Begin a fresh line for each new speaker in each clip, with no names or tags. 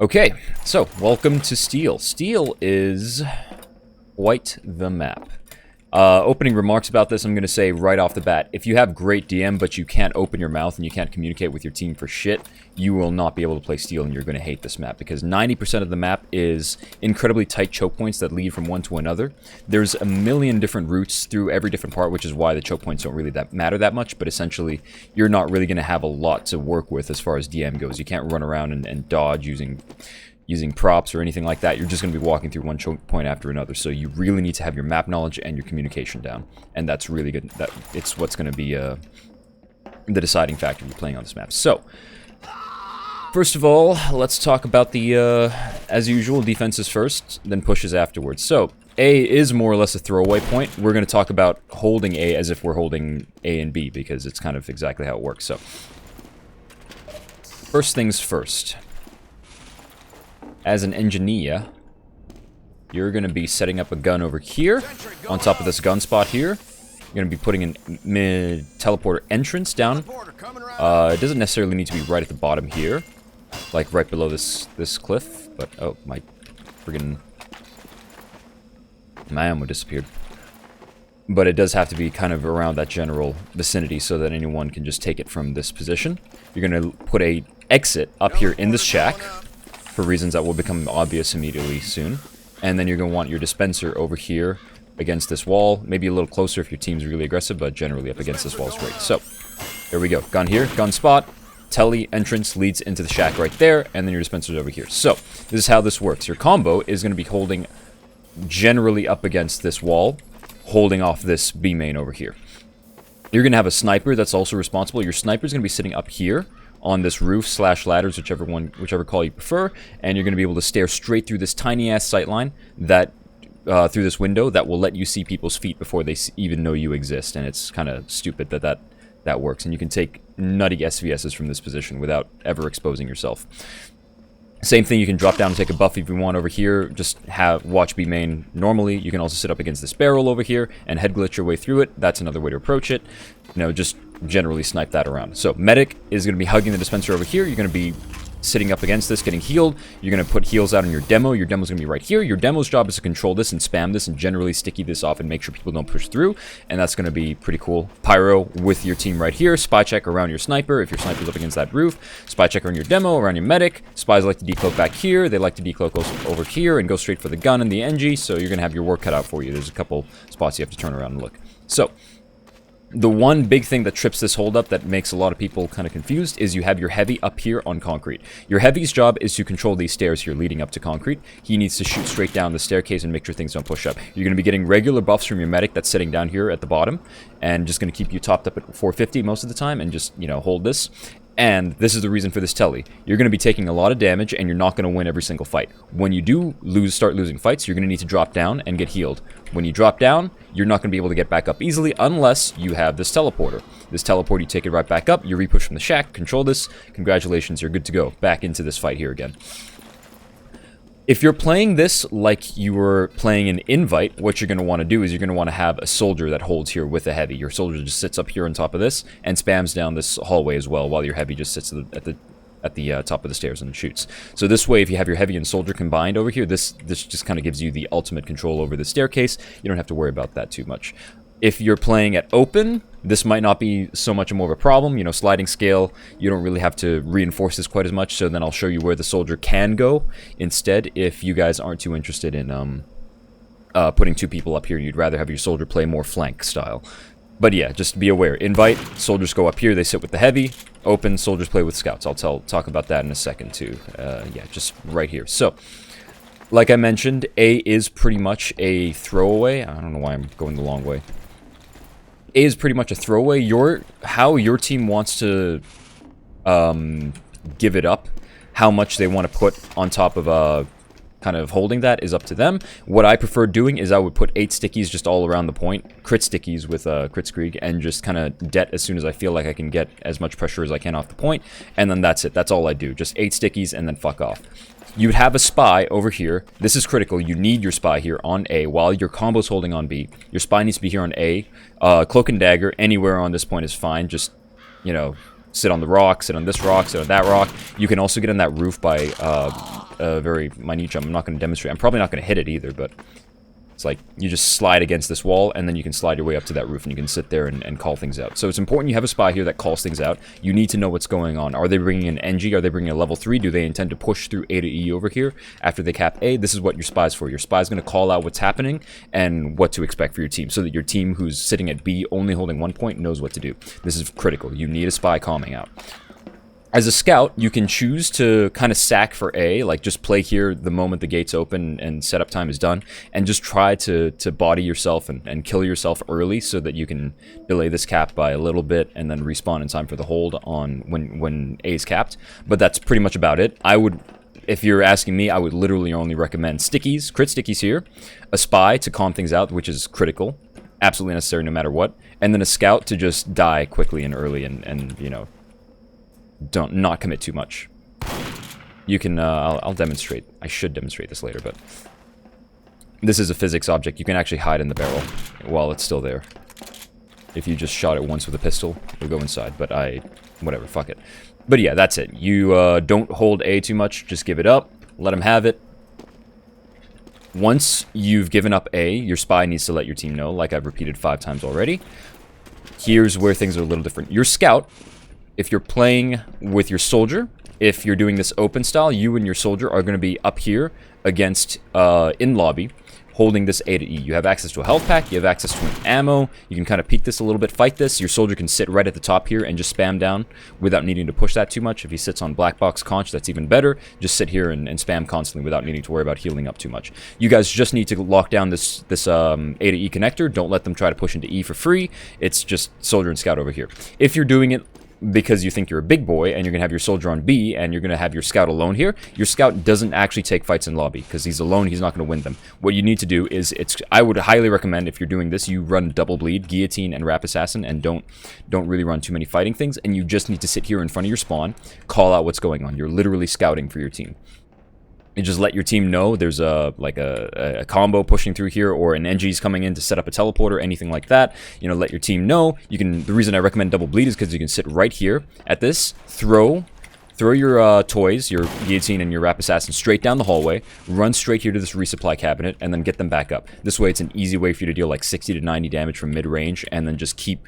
Okay, so welcome to Steel. Steel is quite the map. Opening remarks about this, I'm going to say right off the bat, if you have great DM but you can't open your mouth and you can't communicate with your team for shit, you will not be able to play Steel and you're going to hate this map because 90% of the map is incredibly tight choke points that lead from one to another. There's a million different routes through every different part, which is why the choke points don't really matter that much, but essentially you're not really going to have a lot to work with as far as DM goes. You can't run around and dodge using props or anything like that. You're just going to be walking through one choke point after another, so you really need to have your map knowledge and your communication down, and that's really good. It's what's going to be the deciding factor you're playing on this map. So first of all, let's talk about the as usual, defenses first, then pushes afterwards. So A is more or less a throwaway point. We're going to talk about holding A as if we're holding A and B, because it's kind of exactly how it works. So first things first, as an engineer, you're going to be setting up a gun over here, on top of this gun spot here. You're going to be putting a teleporter entrance down. It doesn't necessarily need to be right at the bottom here, like right below this cliff, but oh, my friggin' my ammo disappeared. But it does have to be kind of around that general vicinity so that anyone can just take it from this position. You're going to put a exit up here in this shack, for reasons that will become obvious immediately soon. And then you're going to want your dispenser over here against this wall. Maybe a little closer if your team's really aggressive, but generally up against this wall is great. So, there we go. Gun here, gun spot. Tele entrance leads into the shack right there, and then your dispenser's over here. So, this is how this works. Your combo is going to be holding generally up against this wall, holding off this B main over here. You're going to have a sniper that's also responsible. Your sniper's going to be sitting up here on this roof slash ladders, whichever call you prefer, and you're going to be able to stare straight through this tiny ass sightline that through this window that will let you see people's feet before they even know you exist. And it's kind of stupid that works, and you can take nutty SVSs from this position without ever exposing yourself. Same thing, you can drop down and take a buff if you want over here. Just watch B main normally. You can also sit up against this barrel over here and head glitch your way through it. That's another way to approach it. Just generally snipe that around. So medic is going to be hugging the dispenser over here. You're going to be sitting up against this, getting healed. You're going to put heals out on your demo. Your demo's going to be right here. Your demo's job is to control this and spam this and generally sticky this off and make sure people don't push through. And that's going to be pretty cool. Pyro with your team right here. Spy check around your sniper if your sniper's up against that roof. Spy check around your demo, around your medic. Spies like to decloak back here. They like to decloak over here and go straight for the gun and the NG. So you're going to have your work cut out for you. There's a couple spots you have to turn around and look. So the one big thing that trips this hold up that makes a lot of people kind of confused is you have your heavy up here on concrete. Your heavy's job is to control these stairs here leading up to concrete. He needs to shoot straight down the staircase and make sure things don't push up. You're going to be getting regular buffs from your medic that's sitting down here at the bottom and just going to keep you topped up at 450 most of the time and just, hold this. And this is the reason for this tele. You're going to be taking a lot of damage, and you're not going to win every single fight. When you do start losing fights, you're going to need to drop down and get healed. When you drop down, you're not going to be able to get back up easily unless you have this teleporter. This teleporter, you take it right back up, you repush from the shack, control this. Congratulations, you're good to go. Back into this fight here again. If you're playing this like you were playing an invite, what you're going to want to do is you're going to want to have a soldier that holds here with a heavy. Your soldier just sits up here on top of this and spams down this hallway as well, while your heavy just sits at the top of the stairs and shoots. So this way, if you have your heavy and soldier combined over here, this just kind of gives you the ultimate control over the staircase. You don't have to worry about that too much. If you're playing at open, this might not be so much more of a problem. Sliding scale, you don't really have to reinforce this quite as much, so then I'll show you where the soldier can go instead if you guys aren't too interested in putting two people up here. You'd rather have your soldier play more flank style. But yeah, just be aware. Invite, soldiers go up here, they sit with the heavy. Open, soldiers play with scouts. I'll talk about that in a second too. Yeah, just right here. So, like I mentioned, A is pretty much a throwaway. I don't know why I'm going the long way. A is pretty much a throwaway. How your team wants to give it up, how much they want to put on top of kind of holding that is up to them. What I prefer doing is I would put 8 stickies just all around the point, crit stickies with Kritzkrieg, and just kind of det as soon as I feel like I can get as much pressure as I can off the point, and then that's it. That's all I do. Just 8 stickies and then fuck off. You'd have a spy over here. This is critical. You need your spy here on A while your combo's holding on B. Your spy needs to be here on A. Cloak and dagger anywhere on this point is fine. Just, sit on the rock, sit on this rock, sit on that rock. You can also get on that roof by a very minute jump. I'm not going to demonstrate. I'm probably not going to hit it either, but it's like you just slide against this wall, and then you can slide your way up to that roof, and you can sit there and call things out. So it's important you have a spy here that calls things out. You need to know what's going on. Are they bringing an NG? Are they bringing a level 3? Do they intend to push through A to E over here after they cap A? This is what your spy's for. Your spy's going to call out what's happening and what to expect for your team, so that your team who's sitting at B only holding 1 point knows what to do. This is critical. You need a spy calming out. As a scout, you can choose to kind of sack for A, like just play here the moment the gates open and setup time is done, and just try to body yourself and kill yourself early so that you can delay this cap by a little bit and then respawn in time for the hold on when A is capped. But that's pretty much about it. I would, if you're asking me, I would literally only recommend stickies, crit stickies here, a spy to calm things out, which is critical, absolutely necessary no matter what, and then a scout to just die quickly and early and you know, don't not commit too much. You can, I'll demonstrate. I should demonstrate this later, but this is a physics object. You can actually hide in the barrel while it's still there. If you just shot it once with a pistol, it'll go inside, but whatever, fuck it. But yeah, that's it. You don't hold A too much, just give it up, let him have it. Once you've given up A, your spy needs to let your team know, like I've repeated 5 times already. Here's where things are a little different. Your scout, if you're playing with your soldier, if you're doing this open style, you and your soldier are going to be up here against, in lobby, holding this A to E. You have access to a health pack, you have access to an ammo, you can kind of peek this a little bit, fight this. Your soldier can sit right at the top here and just spam down without needing to push that too much. If he sits on black box conch, that's even better. Just sit here and spam constantly without needing to worry about healing up too much. You guys just need to lock down this A to E connector. Don't let them try to push into E for free. It's just soldier and scout over here. If you're doing it because you think you're a big boy and you're going to have your soldier on B and you're going to have your scout alone here, your scout doesn't actually take fights in lobby because he's alone, he's not going to win them. What you need to do is, I would highly recommend if you're doing this, you run double bleed, guillotine, and rap assassin, and don't really run too many fighting things, and you just need to sit here in front of your spawn, call out what's going on. You're literally scouting for your team. And just let your team know there's a combo pushing through here, or an NG's coming in to set up a teleporter, anything like that. You know, let your team know. You can. The reason I recommend double bleed is because you can sit right here at this, throw your toys, your guillotine and your rap assassin straight down the hallway, run straight here to this resupply cabinet, and then get them back up. This way, it's an easy way for you to deal like 60 to 90 damage from mid range, and then just keep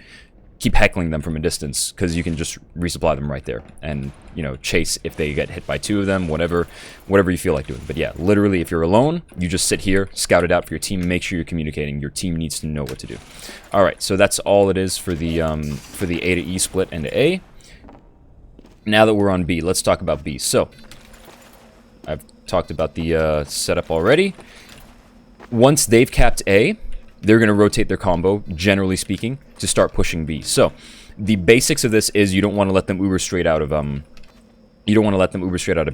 heckling them from a distance, because you can just resupply them right there and, you know, chase if they get hit by 2 of them, whatever you feel like doing. But yeah, literally, if you're alone, you just sit here, scout it out for your team, make sure you're communicating. Your team needs to know what to do. All right, so that's all it is for the A to E split and to A. Now that we're on B, let's talk about B. So I've talked about the setup already. Once they've capped A, they're going to rotate their combo, generally speaking, to start pushing B. So the basics of this is you don't want to let them Uber straight out of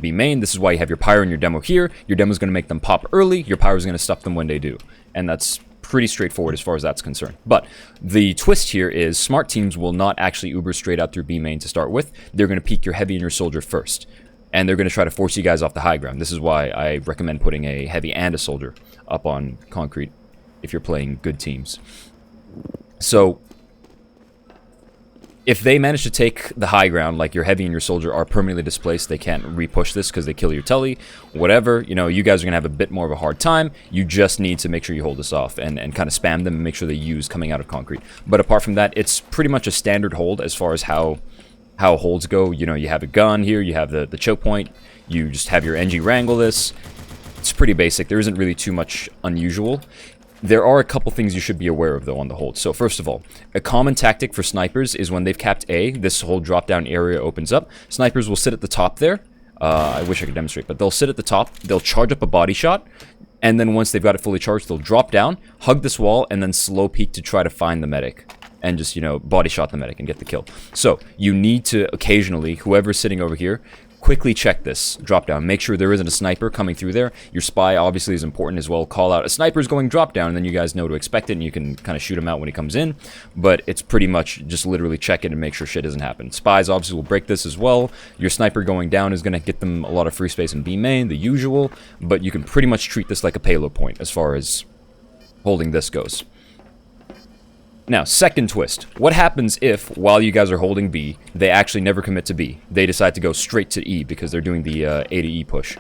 B main. This is why you have your pyro and your demo here. Your demo is going to make them pop early. Your pyro is going to stuff them when they do, and that's pretty straightforward as far as that's concerned. But the twist here is smart teams will not actually Uber straight out through B main to start with. They're going to peek your heavy and your soldier first, and they're going to try to force you guys off the high ground. This is why I recommend putting a heavy and a soldier up on concrete if you're playing good teams. So if they manage to take the high ground, like your heavy and your soldier are permanently displaced, they can't re-push this because they kill your telly, whatever, you know, you guys are going to have a bit more of a hard time. You just need to make sure you hold this off and kind of spam them and make sure they use coming out of concrete. But apart from that, it's pretty much a standard hold as far as how holds go. You know, you have a gun here, you have the choke point, you just have your NG wrangle this. It's pretty basic. There isn't really too much unusual. There are a couple things you should be aware of, though, on the hold. So, first of all, a common tactic for snipers is when they've capped A, this whole drop-down area opens up. Snipers will sit at the top there. I wish I could demonstrate, but they'll sit at the top, they'll charge up a body shot, and then once they've got it fully charged, they'll drop down, hug this wall, and then slow peek to try to find the medic. And just, you know, body shot the medic and get the kill. So, you need to occasionally, whoever's sitting over here, quickly check this drop down. Make sure there isn't a sniper coming through there. Your spy obviously is important as well. Call out a sniper's going drop down, and then you guys know to expect it, and you can kind of shoot him out when he comes in. But it's pretty much just literally check it and make sure shit doesn't happen. Spies obviously will break this as well. Your sniper going down is going to get them a lot of free space in B main, the usual. But you can pretty much treat this like a payload point as far as holding this goes. Now, second twist. What happens if, while you guys are holding B, they actually never commit to B? They decide to go straight to E because they're doing the A to E push.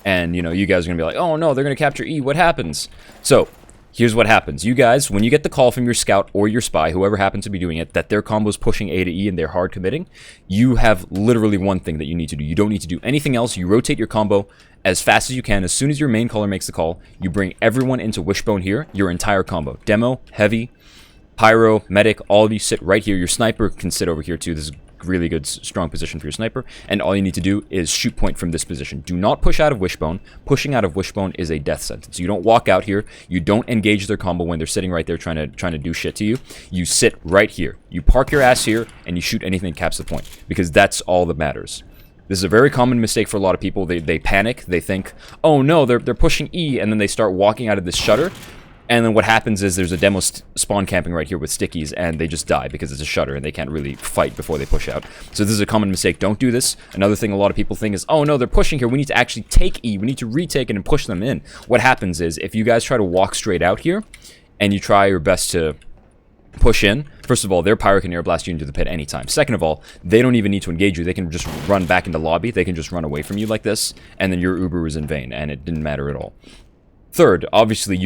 And, you know, you guys are going to be like, oh no, they're going to capture E, what happens? So, here's what happens. You guys, when you get the call from your scout or your spy, whoever happens to be doing it, that their combo is pushing A to E and they're hard committing, you have literally one thing that you need to do. You don't need to do anything else. You rotate your combo as fast as you can. As soon as your main caller makes the call, you bring everyone into Wishbone here, your entire combo. Demo, Heavy, Pyro, Medic, all of you sit right here. Your sniper can sit over here too. This is really good, strong position for your sniper. And all you need to do is shoot point from this position. Do not push out of Wishbone. Pushing out of Wishbone is a death sentence. You don't walk out here. You don't engage their combo when they're sitting right there trying to do shit to you. You sit right here. You park your ass here and you shoot anything that caps the point, because that's all that matters. This is a very common mistake for a lot of people. They panic. They think, oh no, they're pushing E, and then they start walking out of this shutter. And then what happens is there's a demo spawn camping right here with stickies, and they just die because it's a shutter and they can't really fight before they push out. So this is a common mistake. Don't do this. Another thing a lot of people think is, oh no, they're pushing here. We need to actually take E. We need to retake it and push them in. What happens is if you guys try to walk straight out here and you try your best to push in, first of all, their pyro can air blast you into the pit anytime. Second of all, they don't even need to engage you. They can just run back into lobby. They can just run away from you like this, and then your Uber was in vain, and it didn't matter at all. Third, obviously,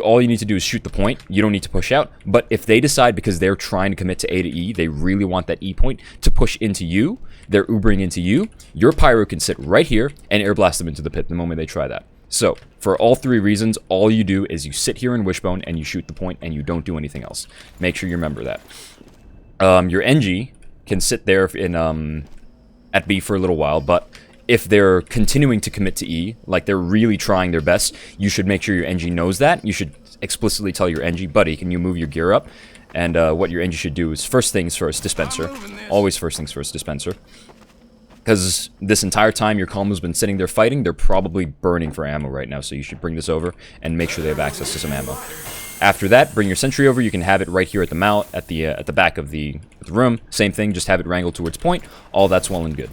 all you need to do is shoot the point. You don't need to push out. But if they decide, because they're trying to commit to A to E, they really want that E point to push into you, they're Ubering into you, your pyro can sit right here and air blast them into the pit the moment they try that. So, for all three reasons, all you do is you sit here in Wishbone and you shoot the point and you don't do anything else. Make sure you remember that. Your NG can sit there at B for a little while, but if they're continuing to commit to E, like they're really trying their best, you should make sure your NG knows that. You should explicitly tell your NG, buddy, can you move your gear up? And what your NG should do is first things first, dispenser. Always first things first, dispenser. Because this entire time your combo's been sitting there fighting, they're probably burning for ammo right now, so you should bring this over and make sure they have access to some ammo. After that, bring your sentry over. You can have it right here at the back of the room. Same thing, just have it wrangled towards point. All that's well and good.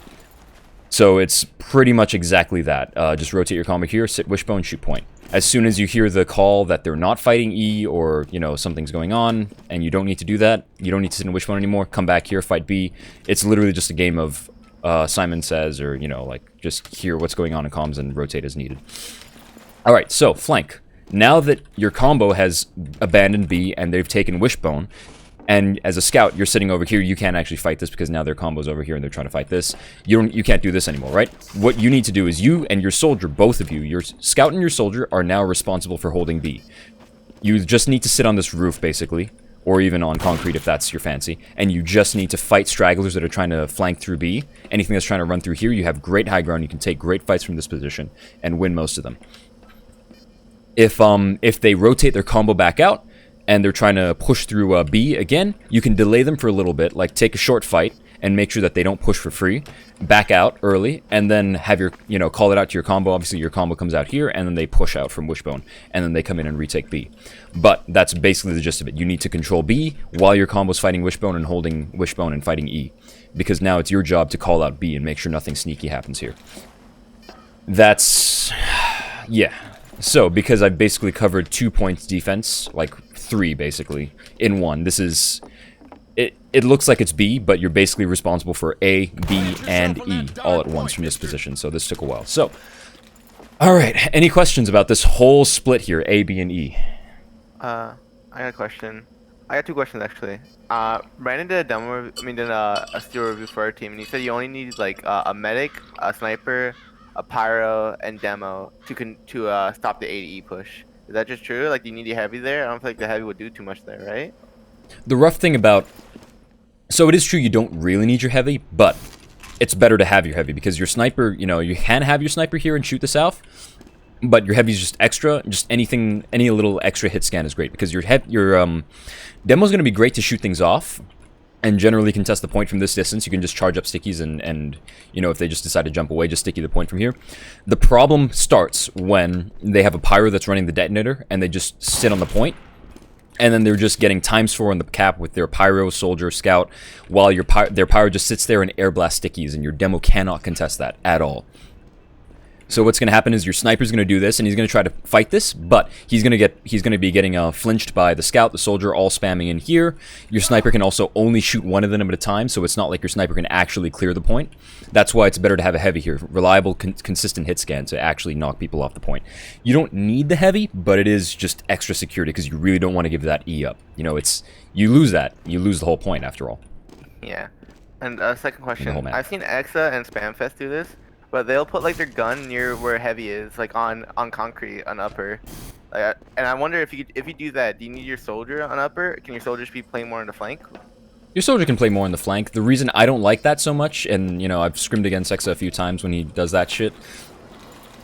So it's pretty much exactly that. Just rotate your combo here, sit Wishbone, shoot point. As soon as you hear the call that they're not fighting E, or, you know, something's going on, and you don't need to do that, you don't need to sit in Wishbone anymore, come back here, fight B. It's literally just a game of Simon Says, or, you know, like, just hear what's going on in comms and rotate as needed. Alright, so, flank. Now that your combo has abandoned B and they've taken Wishbone, and as a scout, you're sitting over here, you can't actually fight this because now their combo's over here and they're trying to fight this. You can't do this anymore, right? What you need to do is you and your soldier, both of you, your scout and your soldier, are now responsible for holding B. You just need to sit on this roof, basically, or even on concrete if that's your fancy, and you just need to fight stragglers that are trying to flank through B. Anything that's trying to run through here, you have great high ground, you can take great fights from this position and win most of them. If they rotate their combo back out, and they're trying to push through B again, you can delay them for a little bit, like take a short fight and make sure that they don't push for free, back out early, and then have your, you know, call it out to your combo. Obviously your combo comes out here, and then they push out from Wishbone, and then they come in and retake B. But that's basically the gist of it. You need to control B while your combo's fighting Wishbone and holding Wishbone and fighting E, because now it's your job to call out B and make sure nothing sneaky happens here. That's... yeah. So, because I've basically covered 2 points defense, like 3 basically, in one, this is... It looks like it's B, but you're basically responsible for A, B, and E all at once from this position, so this took a while. So, alright, any questions about this whole split here, A, B, and E?
I got a question. I got 2 questions actually. Brandon did a demo, did a steel review for our team, and he said you only need like a medic, a sniper, a pyro, and demo to stop the A to E push. Is that just true? Like, do you need a heavy there? I don't feel like the heavy would do too much there, right?
The rough thing about... So it is true you don't really need your heavy, but it's better to have your heavy, because your sniper, you know, you can have your sniper here and shoot the south, but your heavy is just extra. Just anything, any little extra hit scan is great, because your demo is going to be great to shoot things off, and generally contest the point from this distance. You can just charge up stickies and you know, if they just decide to jump away, just sticky the point from here. The problem starts when they have a pyro that's running the detonator, and they just sit on the point, and then they're just getting ×4 on the cap with their pyro, soldier, scout, while their pyro just sits there and air blast stickies, and your demo cannot contest that at all. So what's going to happen is your sniper's going to do this, and he's going to try to fight this, but he's going to be getting flinched by the scout, the soldier, all spamming in here. Your sniper can also only shoot one of them at a time, so it's not like your sniper can actually clear the point. That's why it's better to have a heavy here. Reliable, consistent hit scan to actually knock people off the point. You don't need the heavy, but it is just extra security because you really don't want to give that E up. You know, you lose that. You lose the whole point after all.
Yeah. And second question. I've seen Exa and Spamfest do this, but they'll put like their gun near where heavy is, like on concrete on upper. And I wonder if you do that, do you need your soldier on upper? Can your soldiers be playing more on the flank?
Your soldier can play more on the flank. The reason I don't like that so much, and you know I've scrimmed against Exa a few times when he does that shit,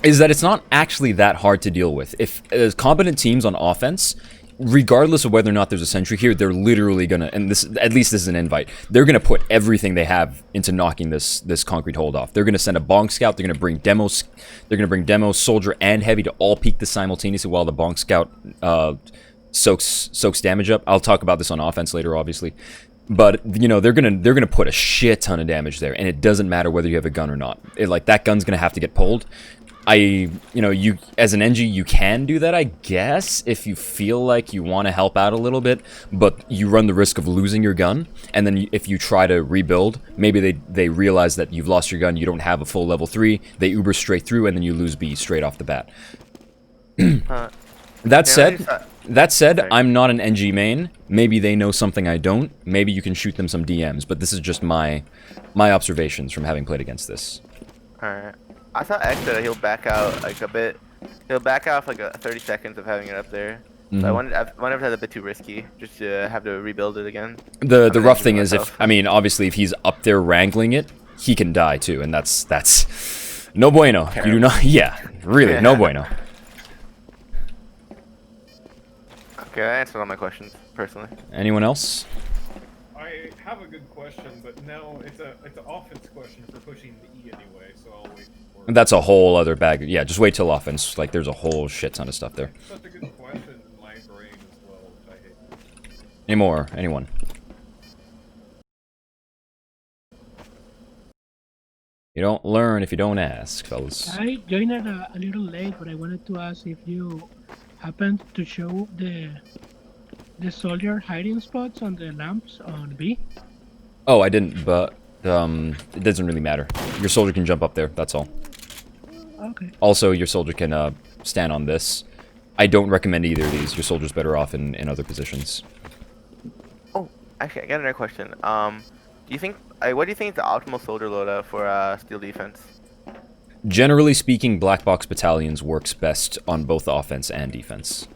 is that it's not actually that hard to deal with. If competent teams on offense, regardless of whether or not there's a sentry here, they're literally gonna, and this, at least this is an invite, they're gonna put everything they have into knocking this concrete hold off. They're gonna send a bonk scout, they're gonna bring demos, soldier, and heavy to all peek this simultaneously while the bonk scout soaks damage up. I'll talk about this on offense later, obviously. But you know they're gonna put a shit ton of damage there, and it doesn't matter whether you have a gun or not. Like that gun's gonna have to get pulled. You as an NG, you can do that, I guess, if you feel like you want to help out a little bit, but you run the risk of losing your gun, and then if you try to rebuild, maybe they realize that you've lost your gun, you don't have a full level 3, they Uber straight through, and then you lose B straight off the bat. That said, I'm not an NG main. Maybe they know something I don't. Maybe you can shoot them some DMs, but this is just my observations from having played against this.
Alright. I saw X that he'll back out like a bit. He'll back out for like 30 seconds of having it up there. So I wonder if that's a bit too risky, just to have to rebuild it again.
The rough thing is, obviously if he's up there wrangling it, he can die too, and that's no bueno. Terrible. You do not, really, no bueno.
Okay, I answered all my questions, personally.
Anyone else?
I have a good question, but no, it's an offense question for pushing the E anyway, so I'll wait for it.
That's a whole other bag. Yeah, just wait till offense. Like, there's a whole shit ton of stuff there.
Such a good question in my brain as well, which I hate.
Any more? Anyone? You don't learn if you don't ask, fellas.
I joined a little late, but I wanted to ask if you happened to show the soldier hiding spots on the lamps on B?
Oh, I didn't, but it doesn't really matter. Your soldier can jump up there, that's all.
Okay.
Also, your soldier can stand on this. I don't recommend either of these. Your soldier's better off in other positions.
Oh, actually, I got another question. What do you think is the optimal soldier loadout for steel defense?
Generally speaking, black box battalions works best on both offense and defense.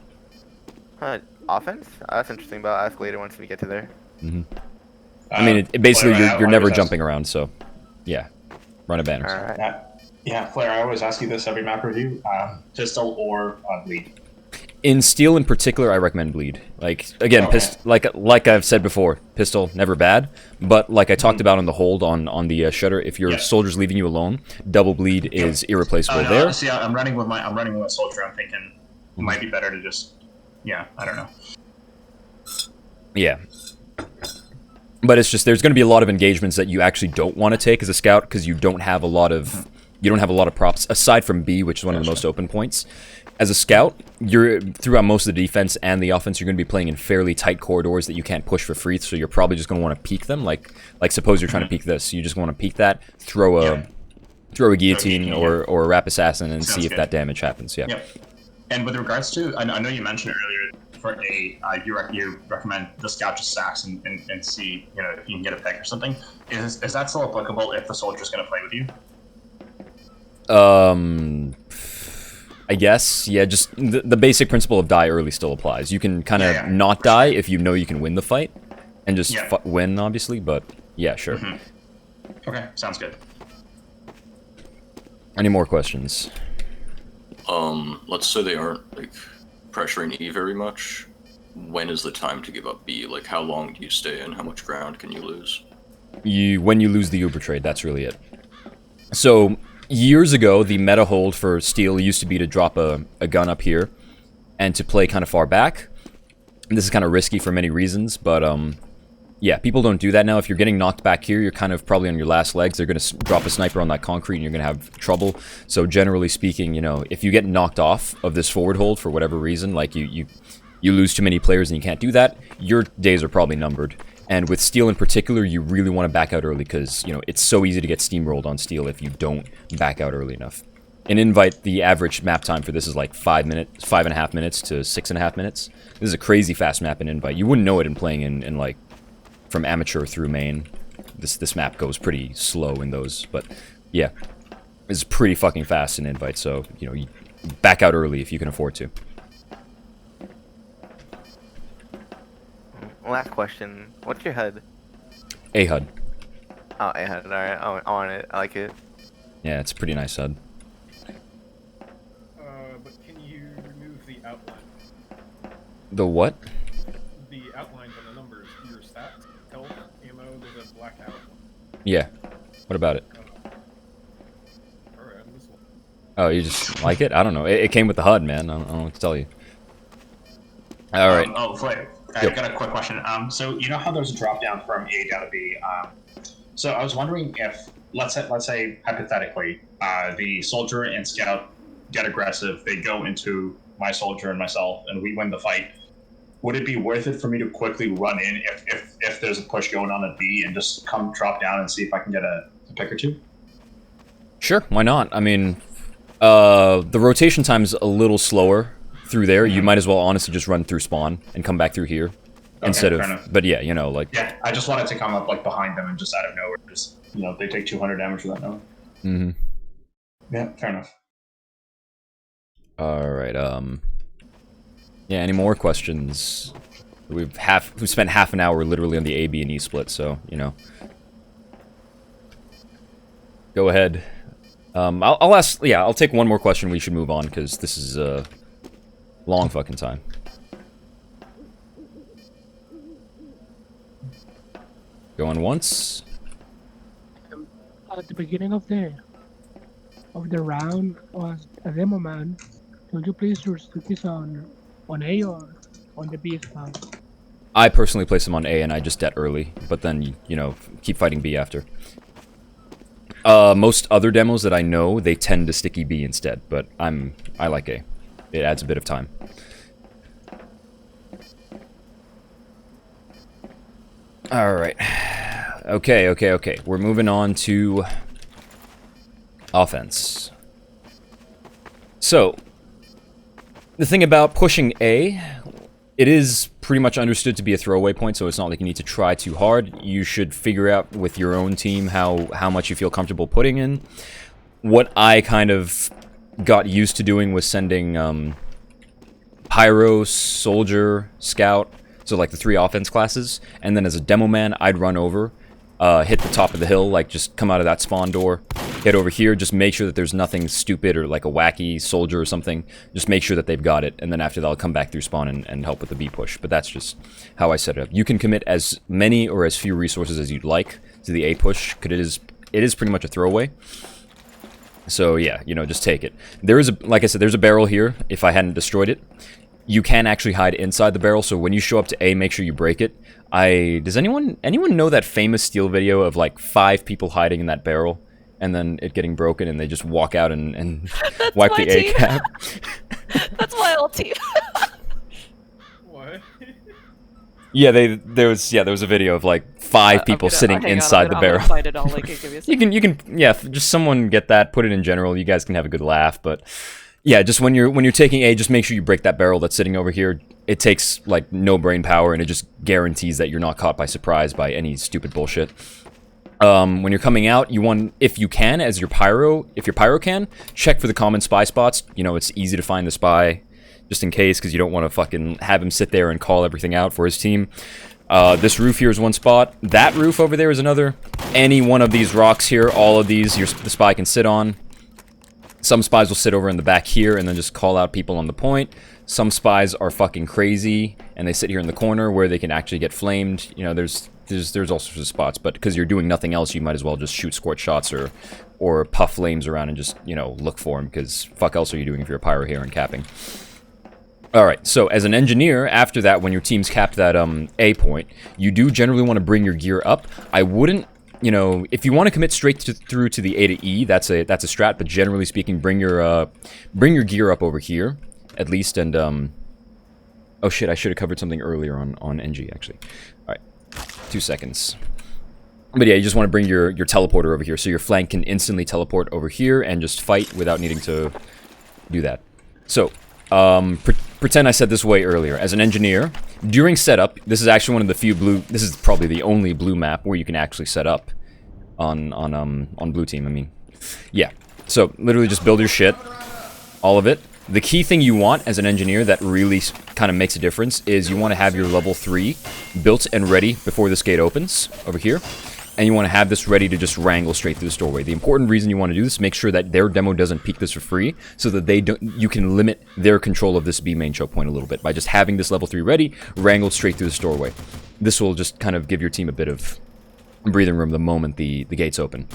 Offense? That's interesting, but I'll ask later once we get to there.
I mean, basically, you're never jumping around, so yeah, run a banner.
All right.
Yeah, Flair, I always ask you this every map review, pistol or bleed.
In steel in particular, I recommend bleed. Like, again, like I've said before, pistol, never bad. But like I talked about on the hold on the shutter, if your soldier's leaving you alone, double bleed is irreplaceable there.
See, I'm running with a soldier. I'm thinking it might be better to just, I don't know.
Yeah. But it's just, there's going to be a lot of engagements that you actually don't want to take as a scout because you don't have a lot of props aside from B, which is one of the most open points. As a scout, you're throughout most of the defense and the offense, you're going to be playing in fairly tight corridors that you can't push for free, so you're probably just going to want to peek them. Like suppose you're trying to peek this, you just want to peek that, throw a guillotine or a rap assassin and see if that damage happens. Yeah.
Yep. And with regards to, I know you mentioned earlier for you recommend the scout just sacks and see if you can get a pick or something. Is that still applicable if the soldier's going to play with you?
I guess, yeah, just the basic principle of die early still applies. You can kind of not die if you know you can win the fight, and just win, obviously, but yeah, sure.
Okay, sounds good.
Any more questions?
Let's say they aren't, like, pressuring E very much. When is the time to give up B? Like, how long do you stay in? How much ground can you lose?
When you lose the Uber trade, that's really it. So, years ago, the meta hold for steel used to be to drop a gun up here and to play kind of far back. And this is kind of risky for many reasons, but Yeah, people don't do that now. If you're getting knocked back here, you're kind of probably on your last legs. They're going to drop a sniper on that concrete and you're going to have trouble. So generally speaking, you know, if you get knocked off of this forward hold for whatever reason, like you lose too many players and you can't do that, your days are probably numbered. And with Steel in particular, you really want to back out early because, you know, it's so easy to get steamrolled on Steel if you don't back out early enough. In Invite, the average map time for this is like 5.5 minutes to 6.5 minutes. This is a crazy fast map in Invite. You wouldn't know it in playing in like from amateur through main. This map goes pretty slow in those, but yeah, it's pretty fucking fast in Invite. So you know, you back out early if you can afford to.
Last question. What's your HUD?
A HUD.
Oh, a HUD. Alright, I want it. I like it.
Yeah, it's a pretty nice HUD.
But can you remove the outline?
The what?
The outlines on the numbers, your stats, health, ammo, there's a blackout.
Yeah. What about it?
Alright, this one.
Oh, you just like it? I don't know. It came with the HUD, man. I don't know what to tell you. All right.
Flay, I got a quick question. So you know how there's a drop down from A down to B? So I was wondering if, let's say hypothetically, the soldier and scout get aggressive, they go into my soldier and myself, and we win the fight. Would it be worth it for me to quickly run in if there's a push going on at B and just come drop down and see if I can get a pick or two?
Sure, why not? I mean, the rotation time's a little slower through there. You might as well honestly just run through spawn and come back through here instead
fair
of.
enough.
But yeah, you know, like.
Yeah, I just wanted to come up like behind them and just out of nowhere, just they take 200 damage without knowing.
Mm-hmm.
Yeah, fair enough.
All right. Yeah. Any more questions? We've spent half an hour literally on the A, B, and E split, so you know. Go ahead. I'll ask. Yeah, I'll take one more question. We should move on because this is a long fucking time. Going once.
At the beginning of the round, was a demo man. Could you please restrict this on A or on the B spawn?
I personally place them on A and I just det early, but then, you know, keep fighting B after. Most other demos that I know, they tend to sticky B instead, but I like A. It adds a bit of time. Alright. Okay. We're moving on to offense. So, the thing about pushing A, it is pretty much understood to be a throwaway point, so it's not like you need to try too hard. You should figure out with your own team how much you feel comfortable putting in. What I kind of got used to doing was sending Pyro, Soldier, Scout, so like the 3 offense classes, and then as a demo man, I'd run over, hit the top of the hill, like just come out of that spawn door, hit over here, just make sure that there's nothing stupid or like a wacky soldier or something, just make sure that they've got it, and then after that I'll come back through spawn and help with the B push, but that's just how I set it up. You can commit as many or as few resources as you'd like to the A push, because it is pretty much a throwaway. So yeah, you know, just take it. There is like I said, there's a barrel here, if I hadn't destroyed it. You can actually hide inside the barrel, so when you show up to A, make sure you break it. Does anyone know that famous Steel video of like 5 people hiding in that barrel and then it getting broken and they just walk out and wipe the A cap?
That's my old team.
What?
Yeah, there was a video of like 5 people sitting inside the barrel.
Find it. I'll link it. Give me a second.
You can yeah, just someone get that, put it in general. You guys can have a good laugh, but yeah, just when you're taking A, just make sure you break that barrel that's sitting over here. It takes like no brain power, and it just guarantees that you're not caught by surprise by any stupid bullshit. When you're coming out, you want, if you can, as your pyro, if your pyro can, check for the common spy spots. You know, it's easy to find the spy, just in case, because you don't want to fucking have him sit there and call everything out for his team. This roof here is one spot. That roof over there is another. Any one of these rocks here, all of these, the spy can sit on. Some spies will sit over in the back here and then just call out people on the point. Some spies are fucking crazy and they sit here in the corner where they can actually get flamed. You know, there's all sorts of spots, but because you're doing nothing else, you might as well just shoot scorch shots or puff flames around and just, you know, look for them, because fuck else are you doing if you're a pyro here and capping. Alright, so as an engineer, after that, when your team's capped that A point, you do generally want to bring your gear up. I wouldn't, you know, if you want to commit straight through to the A to E, that's a strat, but generally speaking, bring your gear up over here, at least, and, oh shit, I should have covered something earlier on NG, actually. Alright, 2 seconds. But yeah, you just want to bring your teleporter over here, so your flank can instantly teleport over here and just fight without needing to do that. So, pretend I said this way earlier. As an engineer, during setup, this is actually one of the few blue... This is probably the only blue map where you can actually set up on blue team, I mean. Yeah, so literally just build your shit, all of it. The key thing you want as an engineer that really kind of makes a difference is you want to have your level 3 built and ready before this gate opens, over here. And you want to have this ready to just wrangle straight through this doorway. The important reason you want to do this is make sure that their demo doesn't peek this for free, so that you can limit their control of this B main choke point a little bit by just having this level 3 ready, wrangled straight through this doorway. This will just kind of give your team a bit of breathing room the moment the gates open.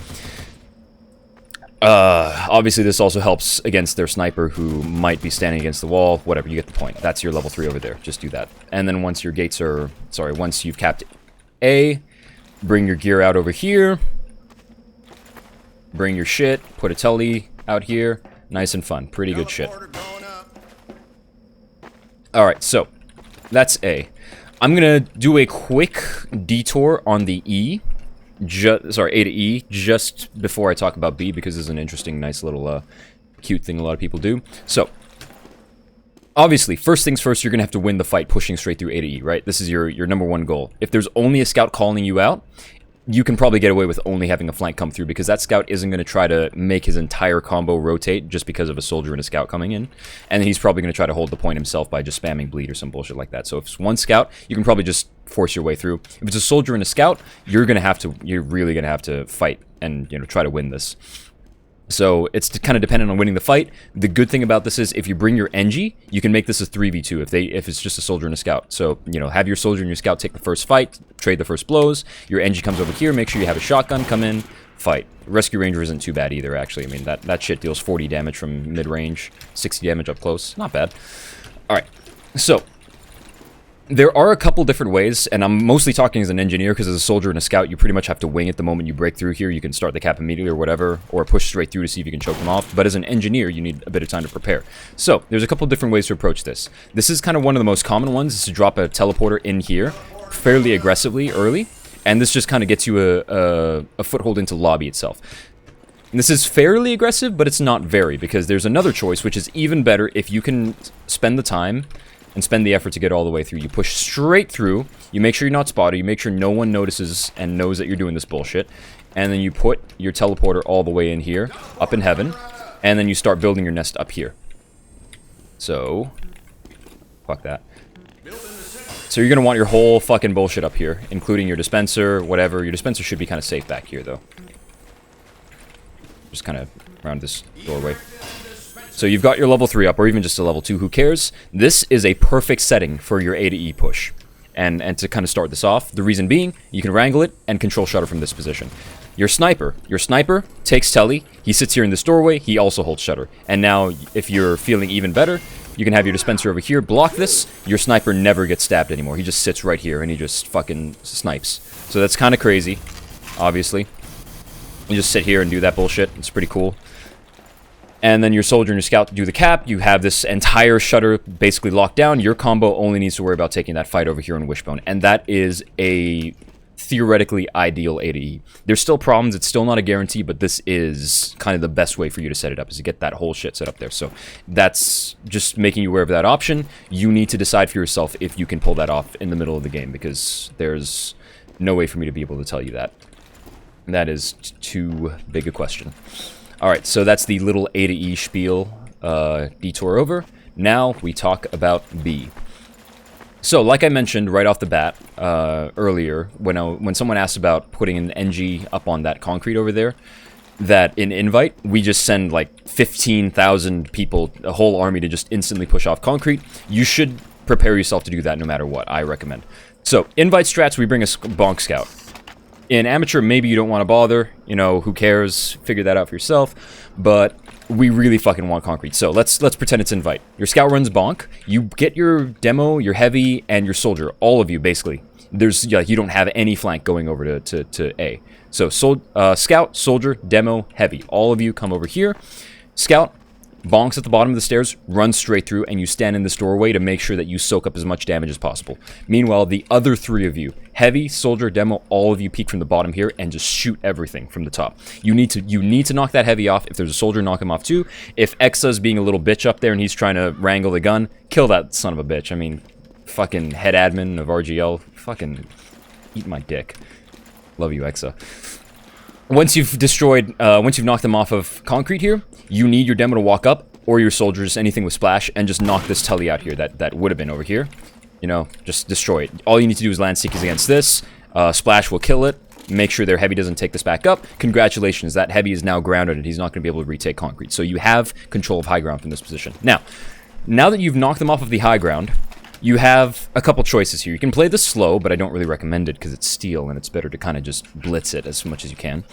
Obviously this also helps against their sniper who might be standing against the wall, whatever, you get the point. That's your level 3 over there, just do that. And then once your gates are, once you've capped A, bring your gear out over here. Bring your shit. Put a telly out here. Nice and fun. Pretty good shit. Alright, so that's A. I'm gonna do a quick detour on the E. A to E, just before I talk about B, because this is an interesting, nice little, cute thing a lot of people do. So, obviously, first things first, you're going to have to win the fight pushing straight through A to E, right? This is your number one goal. If there's only a scout calling you out, you can probably get away with only having a flank come through, because that scout isn't going to try to make his entire combo rotate just because of a soldier and a scout coming in. And he's probably going to try to hold the point himself by just spamming bleed or some bullshit like that. So if it's one scout, you can probably just force your way through. If it's a soldier and a scout, you're really going to have to fight and, you know, try to win this. So it's kind of dependent on winning the fight. The good thing about this is if you bring your NG, you can make this a 3v2 if it's just a soldier and a scout. So, you know, have your soldier and your scout take the first fight, trade the first blows. Your NG comes over here, make sure you have a shotgun, come in, fight. Rescue Ranger isn't too bad either, actually. I mean, that shit deals 40 damage from mid-range, 60 damage up close. Not bad. Alright, so there are a couple different ways, and I'm mostly talking as an engineer, because as a soldier and a scout, you pretty much have to wing it the moment you break through here. You can start the cap immediately or whatever, or push straight through to see if you can choke them off. But as an engineer, you need a bit of time to prepare. So, there's a couple different ways to approach this. This is kind of one of the most common ones, is to drop a teleporter in here, fairly aggressively early, and this just kind of gets you a foothold into lobby itself. And this is fairly aggressive, but it's not very, because there's another choice, which is even better if you can spend the time and spend the effort to get all the way through. You push straight through, you make sure you're not spotted, you make sure no one notices and knows that you're doing this bullshit, and then you put your teleporter all the way in here, up in heaven, and then you start building your nest up here. So, fuck that. So you're gonna want your whole fucking bullshit up here, including your dispenser, whatever. Your dispenser should be kind of safe back here, though. Just kind of around this doorway. So you've got your level 3 up, or even just a level 2, who cares? This is a perfect setting for your A to E push. And to kind of start this off, the reason being, you can wrangle it and control shutter from this position. Your sniper takes telly, he sits here in this doorway, he also holds shutter. And now, if you're feeling even better, you can have your dispenser over here, block this, your sniper never gets stabbed anymore. He just sits right here and he just fucking snipes. So that's kind of crazy, obviously. You just sit here and do that bullshit, it's pretty cool. And then your soldier and your scout do the cap. You have this entire shutter basically locked down. Your combo only needs to worry about taking that fight over here in Wishbone. And that is a theoretically ideal A to E. There's still problems. It's still not a guarantee, but this is kind of the best way for you to set it up, is to get that whole shit set up there. So that's just making you aware of that option. You need to decide for yourself if you can pull that off in the middle of the game, because there's no way for me to be able to tell you that. That is too big a question. Alright, so that's the little A to E spiel detour over. Now we talk about B. So, like I mentioned right off the bat earlier, when someone asked about putting an NG up on that concrete over there, that in Invite, we just send like 15,000 people, a whole army, to just instantly push off concrete. You should prepare yourself to do that no matter what, I recommend. So, Invite strats, we bring a Bonk Scout. In amateur, maybe you don't want to bother. You know, who cares? Figure that out for yourself. But we really fucking want concrete. So let's pretend it's invite. Your scout runs bonk. You get your demo, your heavy, and your soldier. All of you, basically. There's you don't have any flank going over to A. So scout, soldier, demo, heavy. All of you come over here. Scout bonks at the bottom of the stairs, runs straight through, and you stand in this doorway to make sure that you soak up as much damage as possible. Meanwhile, the other 3 of you, heavy, soldier, demo, all of you peek from the bottom here and just shoot everything from the top. You need to knock that heavy off. If there's a soldier, knock him off too. If Exa's being a little bitch up there and he's trying to wrangle the gun, kill that son of a bitch. I mean, fucking head admin of RGL, fucking eat my dick. Love you, Exa. Once you've knocked them off of concrete here, you need your demo to walk up, or your soldiers, anything with splash, and just knock this tully out here that would have been over here. You know, just destroy it. All you need to do is land seekers against this. Splash will kill it. Make sure their heavy doesn't take this back up. Congratulations, that heavy is now grounded and he's not going to be able to retake concrete. So you have control of high ground from this position. Now that you've knocked them off of the high ground, you have a couple choices here. You can play this slow, but I don't really recommend it because it's steel and it's better to kind of just blitz it as much as you can.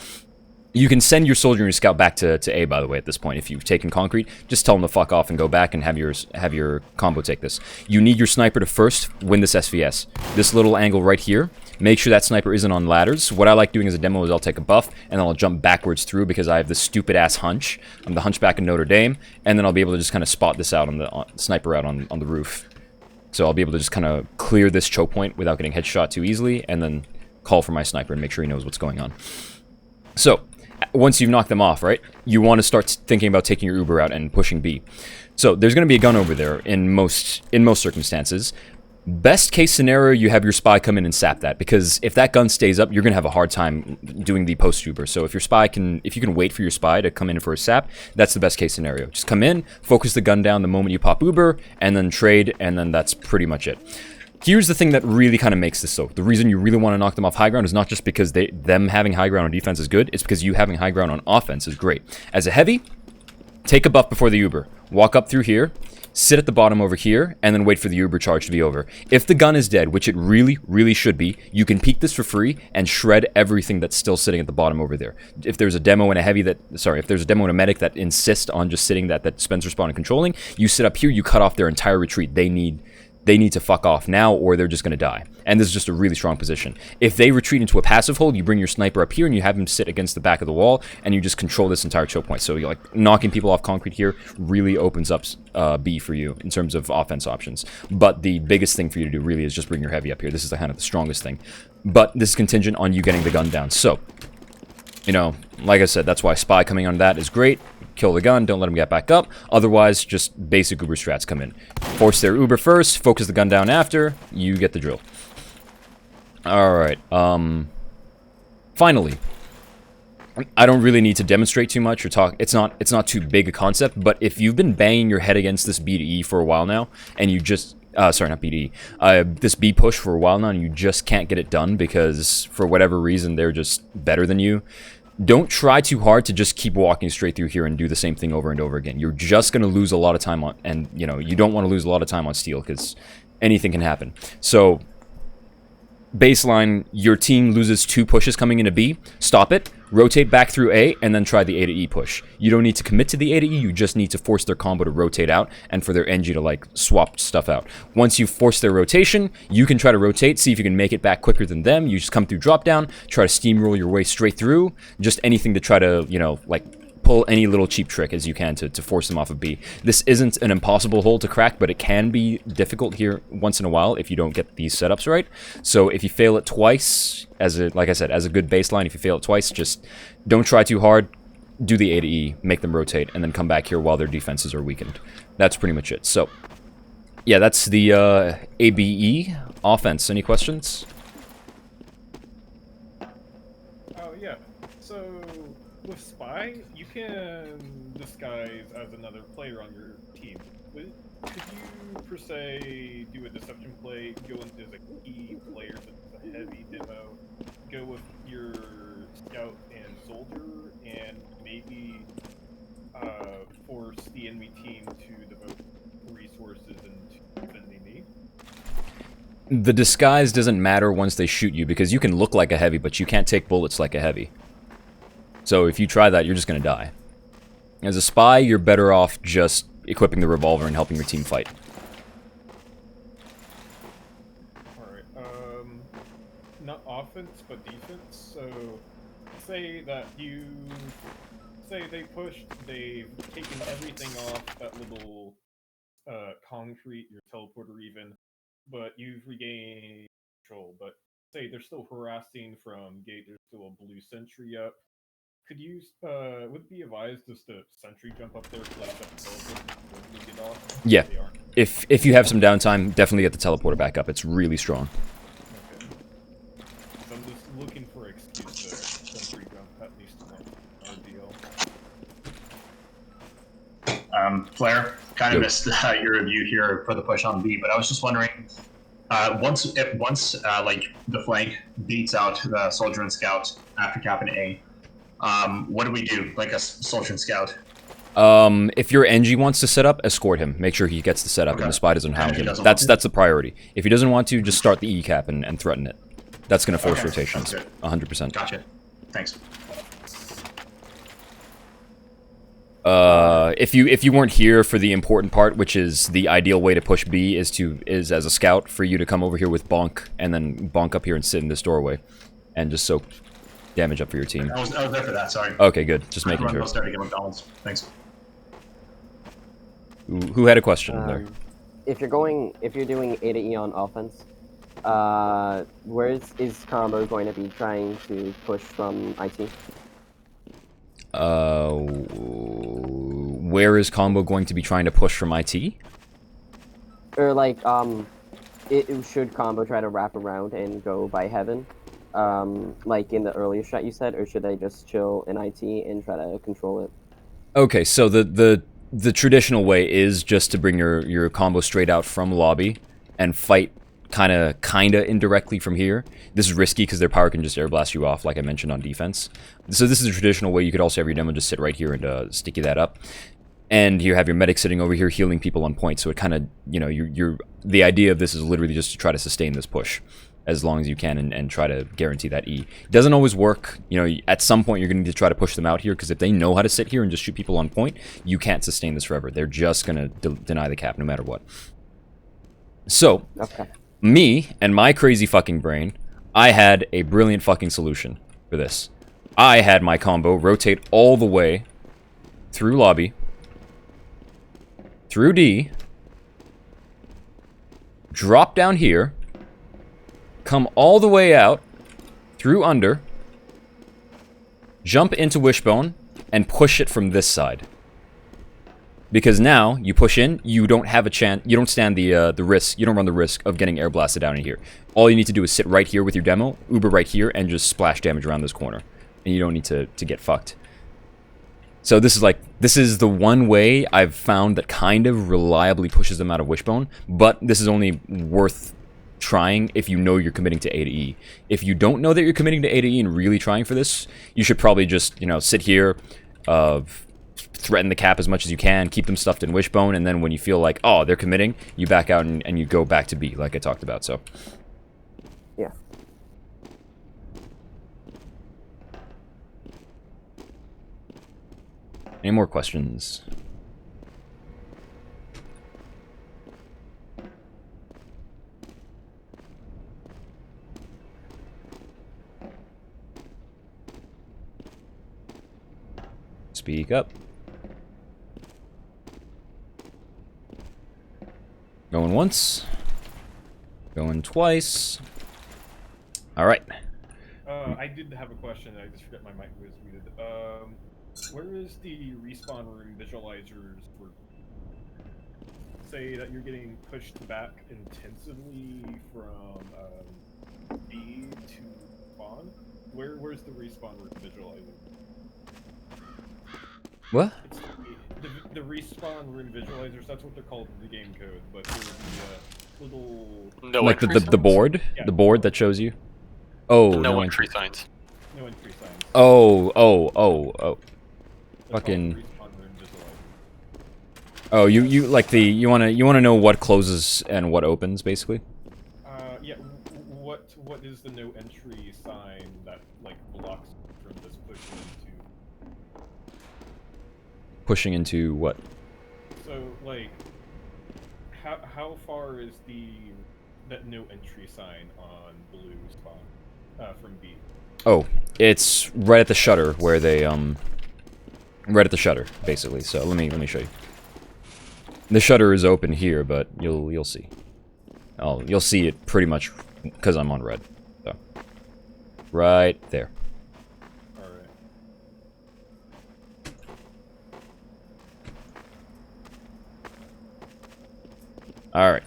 You can send your soldier and your scout back to A, by the way, at this point. If you've taken concrete, just tell them to fuck off and go back and have your combo take this. You need your sniper to first win this SVS. This little angle right here, make sure that sniper isn't on ladders. What I like doing as a demo is I'll take a buff, and then I'll jump backwards through because I have this stupid-ass hunch. I'm the hunchback in Notre Dame, and then I'll be able to just kind of spot this out on the sniper out on the roof. So I'll be able to just kind of clear this choke point without getting headshot too easily, and then call for my sniper and make sure he knows what's going on. So once you've knocked them off, right, you want to start thinking about taking your Uber out and pushing B. So there's going to be a gun over there in most circumstances. Best case scenario, you have your spy come in and sap that, because if that gun stays up, you're going to have a hard time doing the post Uber. So if you can wait for your spy to come in for a sap, that's the best case scenario. Just come in, focus the gun down the moment you pop Uber, and then trade, and then that's pretty much it. Here's the thing that really kind of makes this so. The reason you really want to knock them off high ground is not just because them having high ground on defense is good, it's because you having high ground on offense is great. As a heavy, take a buff before the Uber. Walk up through here, sit at the bottom over here, and then wait for the Uber charge to be over. If the gun is dead, which it really, really should be, you can peek this for free and shred everything that's still sitting at the bottom over there. If there's a demo and if there's a demo and a medic that insist on just sitting that Spencer spawn and controlling, you sit up here, you cut off their entire retreat. They need to fuck off now, or they're just going to die. And this is just a really strong position. If they retreat into a passive hold, you bring your sniper up here and you have him sit against the back of the wall, and you just control this entire choke point. So you're like knocking people off concrete here really opens up B for you in terms of offense options. But the biggest thing for you to do really is just bring your heavy up here. This is kind of the strongest thing. But this is contingent on you getting the gun down. So, you know, like I said, that's why spy coming on that is great. Kill the gun, don't let them get back up. Otherwise, just basic Uber strats come in. Force their Uber first, focus the gun down after, you get the drill. Alright, finally. I don't really need to demonstrate too much or talk, it's not too big a concept, but if you've been banging your head against this B to E for a while now, and you just, sorry, not B to E, this B push for a while now, and you just can't get it done because, for whatever reason, they're just better than you, don't try too hard to just keep walking straight through here and do the same thing over and over again. You're just going to lose a lot of time on, and you know, you don't want to lose a lot of time on steel because anything can happen. So, baseline, your team loses 2 pushes coming into B, stop it, rotate back through A, and then try the A to E push. You don't need to commit to the A to E, you just need to force their combo to rotate out and for their NG to like swap stuff out. Once you force their rotation, you can try to rotate, see if you can make it back quicker than them. You just come through drop down, try to steamroll your way straight through, just anything to try to, you know, like pull any little cheap trick as you can to force them off of B. This isn't an impossible hole to crack, but it can be difficult here once in a while if you don't get these setups right. So if you fail it twice, like I said, as a good baseline, if you fail it twice, just don't try too hard, do the A to E, make them rotate, and then come back here while their defenses are weakened. That's pretty much it. So, yeah, that's the ABE offense. Any questions?
Oh, yeah. So, with Spy, you can disguise as another player on your team. Could you, per se, do a deception play, go into as a key player, such as a heavy demo, go with your scout and soldier, and maybe force the enemy team to devote resources into defending me?
The disguise doesn't matter once they shoot you, because you can look like a heavy, but you can't take bullets like a heavy. So if you try that, you're just gonna die. As a spy, you're better off just equipping the revolver and helping your team fight.
Alright, not offense, but defense. So, say that say they pushed, they've taken everything off that little concrete, your teleporter even, but you've regained control. But say they're still harassing from gate, there's still a blue sentry up. Could you, would it be advised just to sentry jump up there, place up the teleporter before we get off?
Yeah.
They aren't.
If you have some downtime, definitely get the teleporter back up. It's really strong.
Okay. So I'm just looking for an excuse to sentry jump at least on RDL.
Flair, kind of
Good.
missed your review here for the push on B, but I was just wondering, once like the flank beats out the soldier and scout after capping A, what do we do? Like a soldier and scout?
If your NG wants to set up, escort him. Make sure he gets the setup and the spy doesn't hound
if he
him.
doesn't
That's
want to?
that's the priority. If he doesn't want to, just start the E cap and threaten it. That's gonna force
Okay,
rotations.
sounds
100%.
Gotcha. Thanks.
If you weren't here for the important part, which is the ideal way to push B, is as a scout for you to come over here with bonk and then bonk up here and sit in this doorway, and just soak damage up for your team.
I was there for that. Sorry.
Okay, good. Just making sure.
I was there to get McDonald's. Thanks.
Who had a question there?
If you're doing A to E on offense, where is Combo going to be trying to push from IT?
Where is Combo going to be trying to push from IT?
Or like, should Combo try to wrap around and go by Heaven, like in the earlier shot you said, or should they just chill in IT and try to control it?
Okay, so the traditional way is just to bring your combo straight out from lobby and fight kinda indirectly from here. This is risky because their power can just air blast you off, like I mentioned on defense. So this is a traditional way. You could also have your demo just sit right here and sticky that up. And you have your medic sitting over here healing people on point, so it kind of, you know, the idea of this is literally just to try to sustain this push as long as you can and try to guarantee that E. It doesn't always work. You know, at some point you're going to need to try to push them out here, because if they know how to sit here and just shoot people on point, you can't sustain this forever. They're just going to deny the cap no matter what. So,
Okay.
me and my crazy fucking brain, I had a brilliant fucking solution for this. I had my combo rotate all the way through lobby, through D, drop down here, come all the way out, through under, jump into Wishbone, and push it from this side. Because now, you push in, you don't have a chance, you don't stand the risk, you don't run the risk of getting air blasted down in here. All you need to do is sit right here with your demo, Uber right here, and just splash damage around this corner. And you don't need to get fucked. So this is the one way I've found that kind of reliably pushes them out of Wishbone, but this is only worth trying if you know you're committing to A to E. If you don't know that you're committing to A to E and really trying for this, you should probably just, you know, sit here, threaten the cap as much as you can, keep them stuffed in Wishbone, and then when you feel like, oh, they're committing, you back out and you go back to B, like I talked about, so.
Yeah.
Any more questions? Speak up. Going once. Going twice. All right.
I did have a question. I just forgot my mic was muted. Where is the respawn room visualizers for? Say that you're getting pushed back intensively from B to spawn. Where's the respawn room visualizer?
What?
It's the respawn room visualizers. That's what they're called in the game code. But they're the little
No
like
entry
the
signs.
board?
Yeah.
The board that shows you? Oh,
No
entry.
entry signs.
no entry signs.
Oh.
They're
fucking-
called respawn room visualizers.
Oh, you like you wanna know what closes and what opens, basically?
Yeah, what is the no entry sign that like blocks from this pushing into?
Pushing into what?
So like, how far is that no entry sign on blue spawn from B?
Oh, it's right at the shutter where they right at the shutter basically. So let me show you. The shutter is open here, but you'll see. You'll see it pretty much because I'm on red. So right there.
All right.
All right.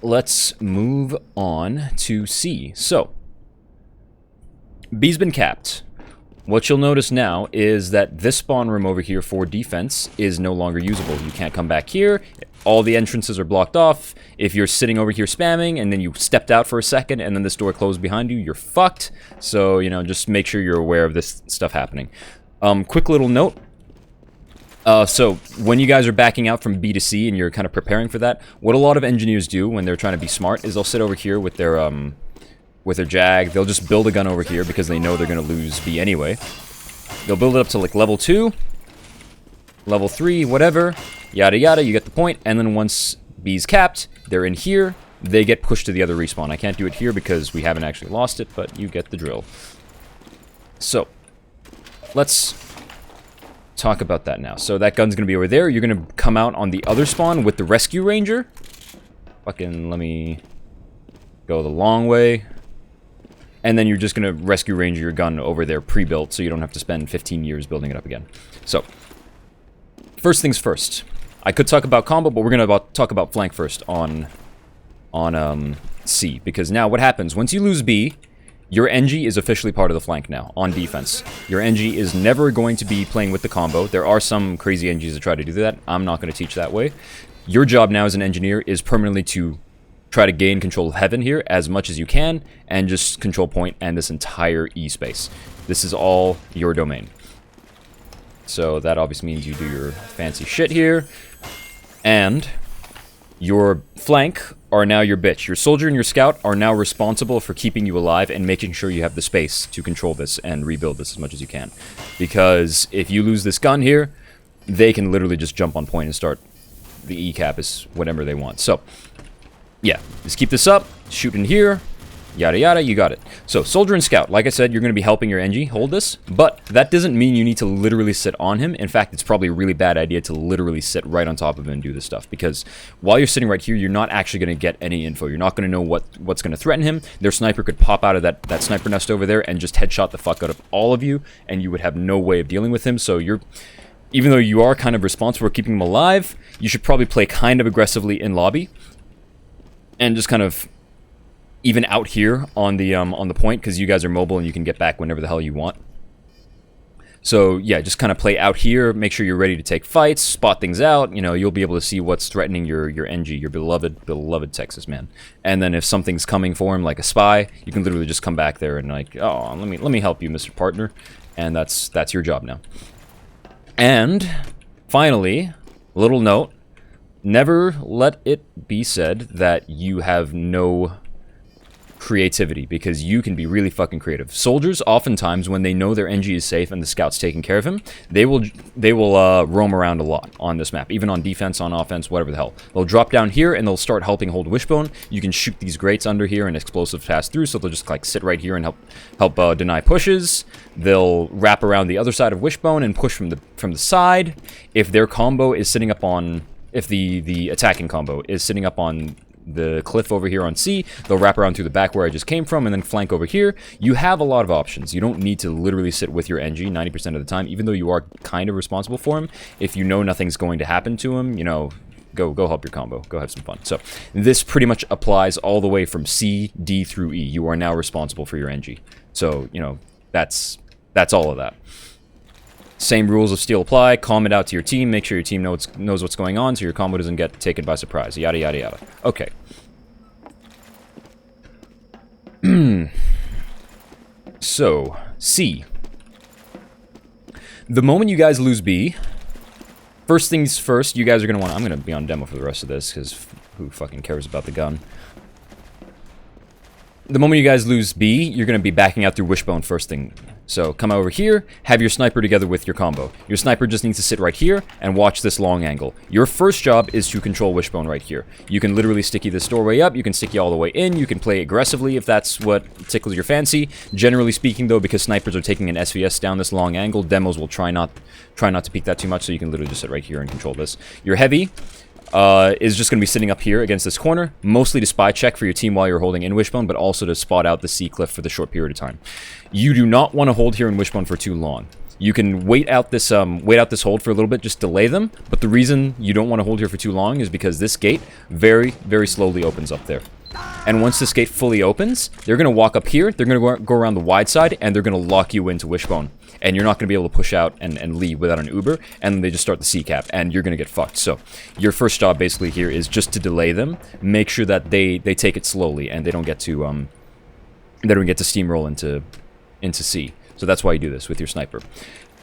Let's move on to C. So B's been capped. What you'll notice now is that this spawn room over here for defense is no longer usable. You can't come back here. All the entrances are blocked off. If you're sitting over here spamming and then you stepped out for a second and then this door closed behind you, you're fucked. So, you know, just make sure you're aware of this stuff happening. Quick little note. So when you guys are backing out from B to C and you're kind of preparing for that, what a lot of engineers do when they're trying to be smart is they'll sit over here with their Jag. They'll just build a gun over here because they know they're going to lose B anyway. They'll build it up to like level 2, level 3, whatever, yada yada, you get the point. And then once B's capped, they're in here, they get pushed to the other respawn. I can't do it here because we haven't actually lost it, but you get the drill. So, let's talk about that now. So that gun's going to be over there. You're going to come out on the other spawn with the rescue ranger. Fucking let me go the long way. And then you're just going to rescue ranger your gun over there pre-built so you don't have to spend 15 years building it up again. So, first things first. I could talk about combo, but we're going to talk about flank first on C. Because now what happens? Once you lose B, your NG is officially part of the flank now on defense. Your NG is never going to be playing with the combo. There are some crazy NGs that try to do that. I'm not going to teach that way. Your job now as an engineer is permanently to try to gain control of heaven here as much as you can, and just control point and this entire E space. This is all your domain. So that obviously means you do your fancy shit here, and your flank are now your bitch. Your soldier and your scout are now responsible for keeping you alive and making sure you have the space to control this and rebuild this as much as you can. Because if you lose this gun here, they can literally just jump on point and start the E cap is whatever they want. So yeah, just keep this up, shoot in here, yada yada, you got it. So, soldier and scout, like I said, you're going to be helping your NG hold this, but that doesn't mean you need to literally sit on him. In fact, it's probably a really bad idea to literally sit right on top of him and do this stuff, because while you're sitting right here, you're not actually going to get any info. You're not going to know what's going to threaten him. Their sniper could pop out of that sniper nest over there and just headshot the fuck out of all of you, and you would have no way of dealing with him. So even though you are kind of responsible for keeping him alive, you should probably play kind of aggressively in lobby. And just kind of even out here on the point, because you guys are mobile and you can get back whenever the hell you want. So yeah, just kind of play out here. Make sure you're ready to take fights, spot things out. You know, you'll be able to see what's threatening your NG, your beloved Texas man. And then if something's coming for him, like a spy, you can literally just come back there and like, oh, let me help you, Mr. Partner. And that's your job now. And finally, little note. Never let it be said that you have no creativity, because you can be really fucking creative. Soldiers, oftentimes, when they know their NG is safe and the scout's taking care of him, they will roam around a lot on this map, even on defense, on offense, whatever the hell. They'll drop down here and they'll start helping hold Wishbone. You can shoot these grates under here and explosives pass through, so they'll just like sit right here and help deny pushes. They'll wrap around the other side of Wishbone and push from the side. If their combo is sitting up on, if the attacking combo is sitting up on the cliff over here on C, they'll wrap around through the back where I just came from and then flank over here. You have a lot of options. You don't need to literally sit with your NG 90% of the time, even though you are kind of responsible for him. If you know nothing's going to happen to him, you know, go help your combo. Go have some fun. So this pretty much applies all the way from C, D through E. You are now responsible for your NG. So, you know, that's all of that. Same rules of steel apply. Calm it out to your team. Make sure your team knows what's going on so your combo doesn't get taken by surprise. Yada, yada, yada. Okay. So, C. The moment you guys lose B, first things first, you guys are going to want... I'm going to be on demo for the rest of this, because who fucking cares about the gun? the moment you guys lose B, you're going to be backing out through Wishbone first thing. So come over here, have your sniper together with your combo. Your sniper just needs to sit right here and watch this long angle. Your first job is to control Wishbone right here. You can literally sticky this doorway up, you can sticky all the way in, you can play aggressively if that's what tickles your fancy. Generally speaking though, because snipers are taking an SVS down this long angle, demos will try not to peek that too much, so you can literally just sit right here and control this. Your heavy is just going to be sitting up here against this corner, mostly to spy check for your team while you're holding in Wishbone, but also to spot out the C cliff for the short period of time. You do not want to hold here in Wishbone for too long. You can wait out this hold for a little bit, just delay them, but the reason you don't want to hold here for too long is because this gate very, very slowly opens up there. And once this gate fully opens, they're going to walk up here, they're going to go around the wide side, and they're going to lock you into Wishbone. And you're not going to be able to push out and leave without an Uber, and then they just start the C-cap, and you're going to get fucked. So your first job basically here is just to delay them, make sure that they take it slowly, and they don't get to steamroll into C. So that's why you do this with your sniper.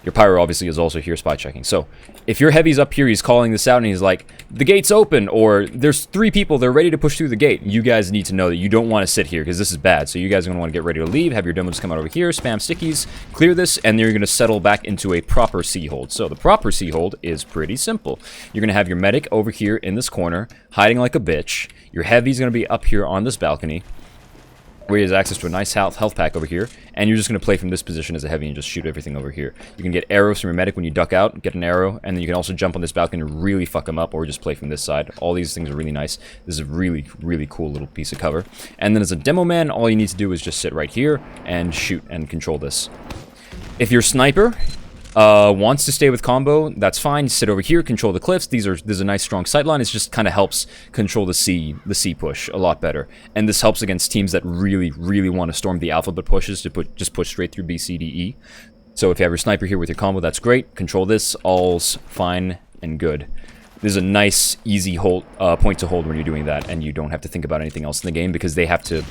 Your pyro obviously is also here spy checking. So if your heavy's up here, he's calling this out and he's like, the gate's open, or there's 3 people, they're ready to push through the gate. You guys need to know that you don't want to sit here because this is bad. So you guys are going to want to get ready to leave, have your demos come out over here, spam stickies, clear this, and then you're going to settle back into a proper C hold. So the proper C hold is pretty simple. You're going to have your medic over here in this corner, hiding like a bitch. Your heavy's going to be up here on this balcony, where he has access to a nice health pack over here, and you're just going to play from this position as a heavy and just shoot everything over here. You can get arrows from your medic when you duck out, get an arrow, and then you can also jump on this balcony and really fuck him up, or just play from this side. All these things are really nice. This is a really, really cool little piece of cover. And then as a demo man, all you need to do is just sit right here and shoot and control this. If your sniper wants to stay with combo, that's fine. Sit over here, control the cliffs. There's a nice strong sightline. It just kind of helps control the C push a lot better. And this helps against teams that really, really want to storm the alphabet pushes to just push straight through B, C, D, E. So if you have your sniper here with your combo, that's great. Control this. All's fine and good. This is a nice, easy point to hold when you're doing that, and you don't have to think about anything else in the game because they have to,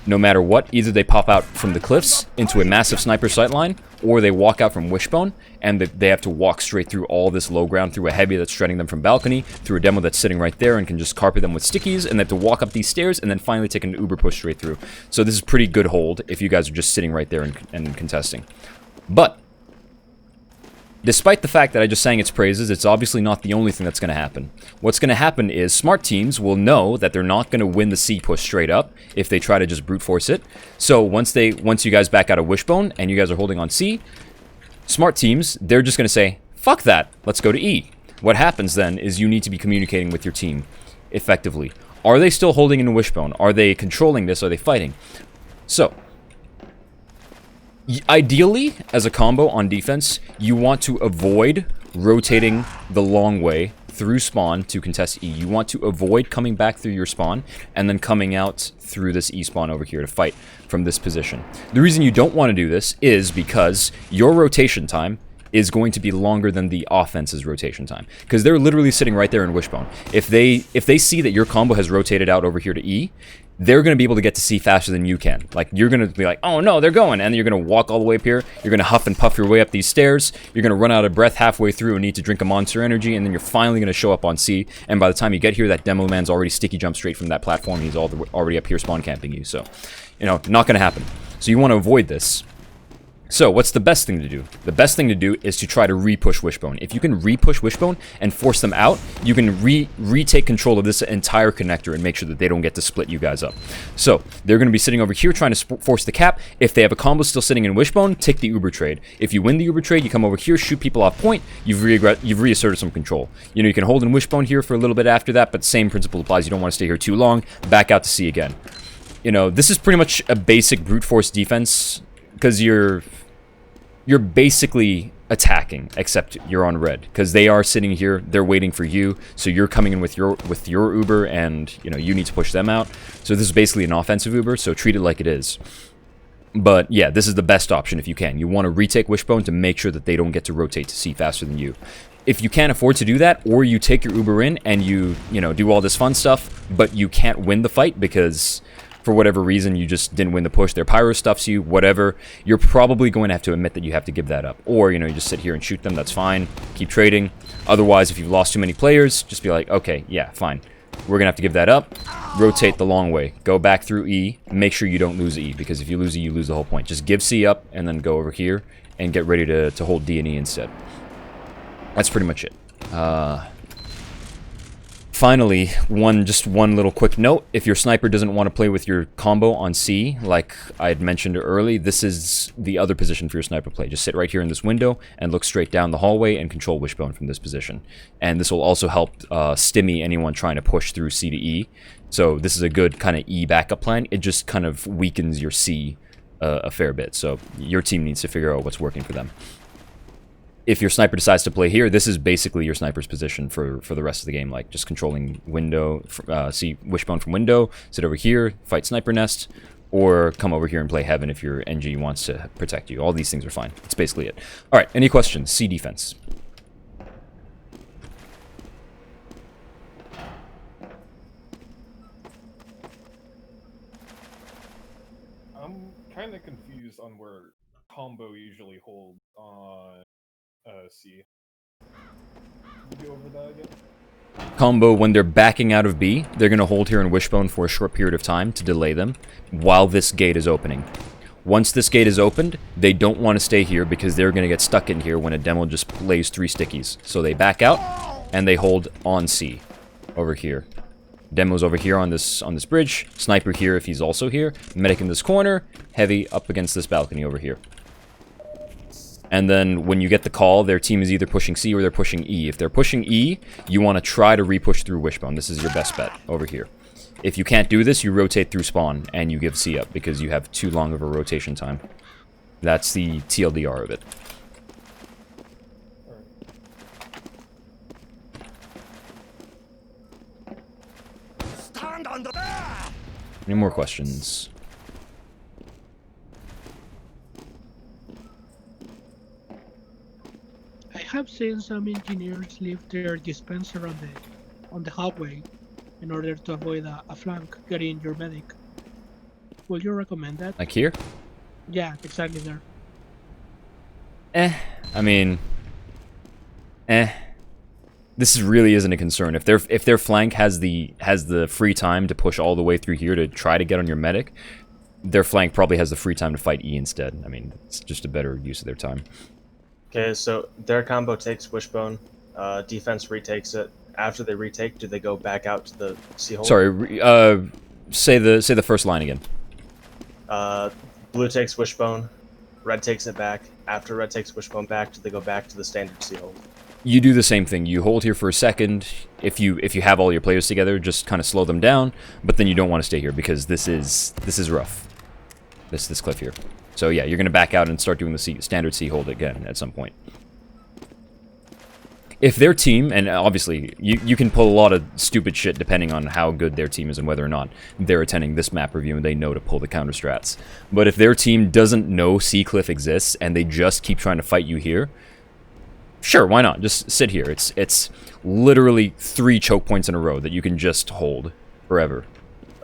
no matter what, either they pop out from the cliffs into a massive sniper sightline, or they walk out from Wishbone, and they have to walk straight through all this low ground, through a heavy that's shredding them from balcony, through a demo that's sitting right there and can just carpet them with stickies, and they have to walk up these stairs, and then finally take an Uber push straight through. So this is pretty good hold if you guys are just sitting right there and contesting. But despite the fact that I just sang its praises, it's obviously not the only thing that's going to happen. What's going to happen is smart teams will know that they're not going to win the C push straight up if they try to just brute force it. So once you guys back out of Wishbone and you guys are holding on C, smart teams, they're just going to say, fuck that, let's go to E. What happens then is you need to be communicating with your team effectively. Are they still holding in Wishbone? Are they controlling this? Are they fighting? So ideally, as a combo on defense, you want to avoid rotating the long way through spawn to contest E. You want to avoid coming back through your spawn and then coming out through this E spawn over here to fight from this position. The reason you don't want to do this is because your rotation time is going to be longer than the offense's rotation time, because they're literally sitting right there in Wishbone. If they see that your combo has rotated out over here to E, they're going to be able to get to C faster than you can. Like, you're going to be like, oh no, they're going, and then you're going to walk all the way up here, you're going to huff and puff your way up these stairs, you're going to run out of breath halfway through and need to drink a Monster Energy, and then you're finally going to show up on C, and by the time you get here, that demo man's already sticky jumped straight from that platform, he's already up here spawn camping you, so, you know, not going to happen. So you want to avoid this. So, what's the best thing to do? The best thing to do is to try to re-push Wishbone. If you can re-push Wishbone and force them out, you can retake control of this entire connector and make sure that they don't get to split you guys up. So, they're going to be sitting over here trying to force the cap. If they have a combo still sitting in Wishbone, take the Uber trade. If you win the Uber trade, you come over here, shoot people off point, you've reasserted some control. You know, you can hold in Wishbone here for a little bit after that, but same principle applies. You don't want to stay here too long, back out to C again. You know, this is pretty much a basic brute force defense, because you're basically attacking, except you're on red, because they are sitting here, they're waiting for you, so you're coming in with your Uber, and you know, you need to push them out. So this is basically an offensive Uber, so treat it like it is. But yeah, this is the best option if you can. You want to retake Wishbone to make sure that they don't get to rotate to C faster than you. If you can't afford to do that, or you take your Uber in and you know, do all this fun stuff, but you can't win the fight because for whatever reason you just didn't win the push, their pyro stuffs you, whatever, you're probably going to have to admit that you have to give that up. Or, you know, you just sit here and shoot them, that's fine, keep trading. Otherwise, if you've lost too many players, just be like, okay, yeah, fine, We're gonna have to give that up. Rotate the long way. Go back through E. Make sure you don't lose E, because if you lose E, you lose the whole point. Just give C up, and then go over here, and get ready to hold D and E instead. That's pretty much it. Finally, just one little quick note. If your sniper doesn't want to play with your combo on C, like I had mentioned early, this is the other position for your sniper play. Just sit right here in this window and look straight down the hallway and control Wishbone from this position. And this will also help stymie anyone trying to push through C to E. So this is a good kind of E backup plan. It just kind of weakens your C a fair bit. So your team needs to figure out what's working for them. If your sniper decides to play here, this is basically your sniper's position for the rest of the game. Like, just controlling window, see Wishbone from window, sit over here, fight sniper nest, or come over here and play heaven if your NG wants to protect you. All these things are fine. That's basically it. Alright, any questions? C defense.
I'm kind of confused on where combo usually holds on C. Can you go over that again?
Combo, when they're backing out of B, they're going to hold here in Wishbone for a short period of time to delay them while this gate is opening. Once this gate is opened, they don't want to stay here because they're going to get stuck in here when a demo just plays 3 stickies. So they back out, and they hold on C over here. Demo's over here on this bridge, sniper here if he's also here, medic in this corner, heavy up against this balcony over here. And then when you get the call, their team is either pushing C or they're pushing E. If they're pushing E, you want to try to re-push through Wishbone. This is your best bet over here. If you can't do this, you rotate through spawn and you give C up because you have too long of a rotation time. That's the TLDR of it. Any more questions?
I have seen some engineers leave their dispenser on the hallway in order to avoid a flank getting your medic. Would you recommend that?
Like here?
Yeah, exactly there.
I mean, this really isn't a concern. If their flank has the free time to push all the way through here to try to get on your medic, their flank probably has the free time to fight E instead. I mean, it's just a better use of their time.
Okay, so their combo takes Wishbone, defense retakes it. After they retake, do they go back out to the C hole?
Sorry, say the first line again.
Blue takes Wishbone, red takes it back. After red takes Wishbone back, do they go back to the standard C hole?
You do the same thing. You hold here for a second. If you have all your players together, just kind of slow them down. But then you don't want to stay here because this is rough. This cliff here. So yeah, you're gonna back out and start doing the standard C hold again at some point. If their team, and obviously you can pull a lot of stupid shit depending on how good their team is and whether or not they're attending this map review and they know to pull the counter strats. But if their team doesn't know C cliff exists and they just keep trying to fight you here, sure, why not? Just sit here. It's literally 3 choke points in a row that you can just hold forever.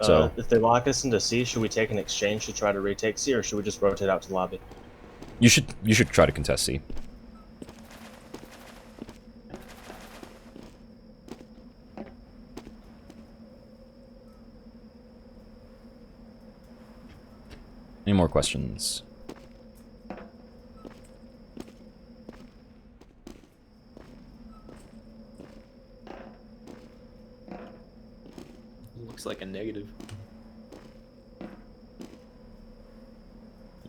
So
if they lock us into C, should we take an exchange to try to retake C, or should we just rotate out to the lobby?
you should try to contest C. Any more questions?
Looks like a negative.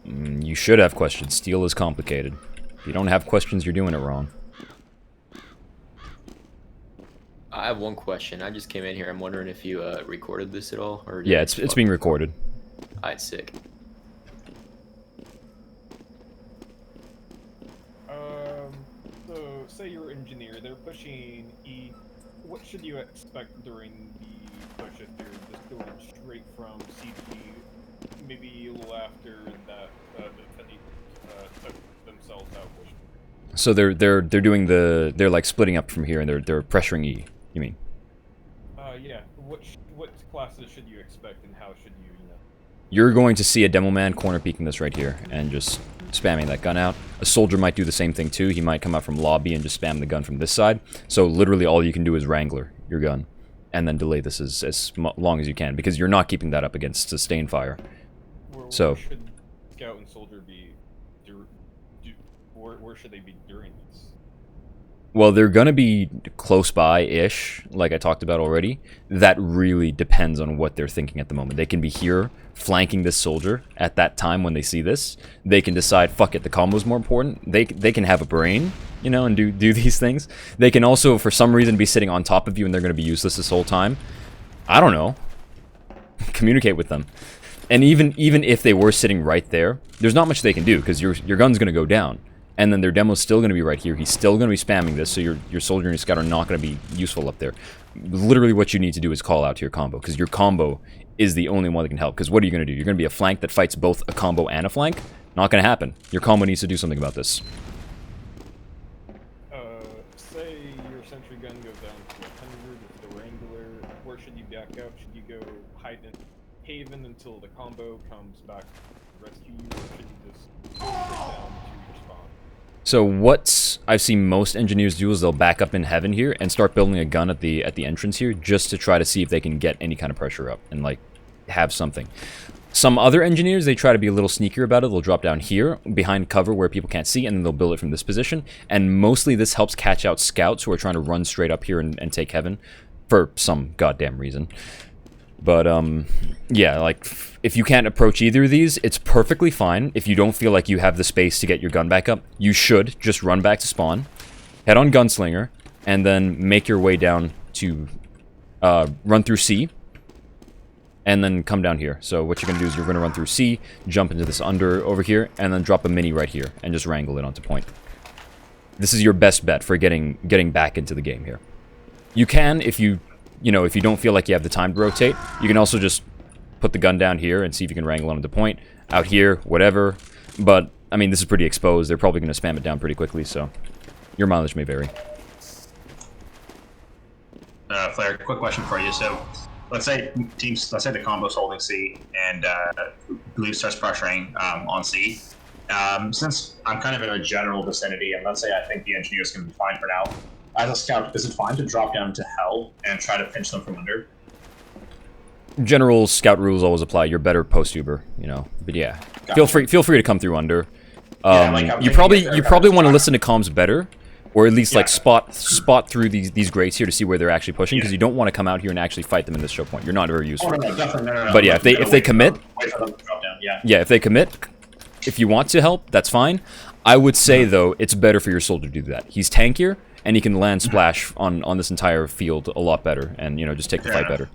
You should have questions. Steel is complicated. If you don't have questions, you're doing it wrong.
I have one question. I just came in here. I'm wondering if you recorded this at all, or
Yeah, it's being recorded.
Alright, sick.
So say you're an engineer, they're pushing E. What should you expect during the push if they're just going straight from C to E? Maybe a little after that defending took themselves out.
So they're doing they're like splitting up from here and they're pressuring E. You mean?
Yeah. What classes should you expect and how should you know?
You're going to see a demo man corner peeking this right here and just spamming that gun out. A soldier might do the same thing too. He might come out from lobby and just spam the gun from this side. So literally all you can do is Wrangler your gun. and then delay this as long as you can, because you're not keeping that up against sustained fire. So-
where should scout and soldier be? Where should they be during this?
Well, they're gonna be close by-ish, like I talked about already. That really depends on what they're thinking at the moment. They can be here, flanking this soldier at that time when they see this. They can decide, fuck it, the combo's more important. They can have a brain, you know, and do these things. They can also, for some reason, be sitting on top of you and they're gonna be useless this whole time. I don't know. Communicate with them. And even if they were sitting right there, there's not much they can do, because your gun's gonna go down. And then their demo's still going to be right here. He's still going to be spamming this, so your soldier and your scout are not going to be useful up there. Literally what you need to do is call out to your combo, because your combo is the only one that can help. Because what are you going to do? You're going to be a flank that fights both a combo and a flank? Not going to happen. Your combo needs to do something about this.
Say your sentry gun goes down to 100 with the Wrangler. Where should you back out? Should you go hide in Haven until the combo comes back to rescue you, or should you just go straight down to your spawn?
So what I've seen most engineers do is they'll back up in Heaven here and start building a gun at the entrance here, just to try to see if they can get any kind of pressure up and like have something. Some other engineers, they try to be a little sneakier about it. They'll drop down here behind cover where people can't see, and then they'll build it from this position. And mostly this helps catch out scouts who are trying to run straight up here and take Heaven for some goddamn reason. But, yeah, like, if you can't approach either of these, it's perfectly fine. If you don't feel like you have the space to get your gun back up, you should just run back to spawn, head on Gunslinger, and then make your way down to, run through C, and then come down here. So what you're going to do is you're going to run through C, jump into this under over here, and then drop a mini right here, and just wrangle it onto point. This is your best bet for getting back into the game here. You can, if you don't feel like you have the time to rotate, you can also just put the gun down here and see if you can wrangle it onto point. Out here, whatever. But, I mean, this is pretty exposed. They're probably going to spam it down pretty quickly, so your mileage may vary.
Flair, quick question for you. So, let's say the combo's holding C and Blue starts pressuring on C. Since I'm kind of in a general vicinity, and let's say I think the engineers can be fine for now, as a scout, is it fine to drop down to hell and try to pinch them from under?
General scout rules always apply. You're better post-Uber, you know. But yeah, feel free to come through under. You probably want to listen to comms better, or at least like spot through these grates here to see where they're actually pushing, because you don't want to come out here and actually fight them in this choke point. You're not very useful.
No.
But yeah, if they commit,
wait for them to drop down.
if they commit, if you want to help, that's fine. I would say though, it's better for your soldier to do that. He's tankier, and he can land splash on this entire field a lot better, and just take the fight better.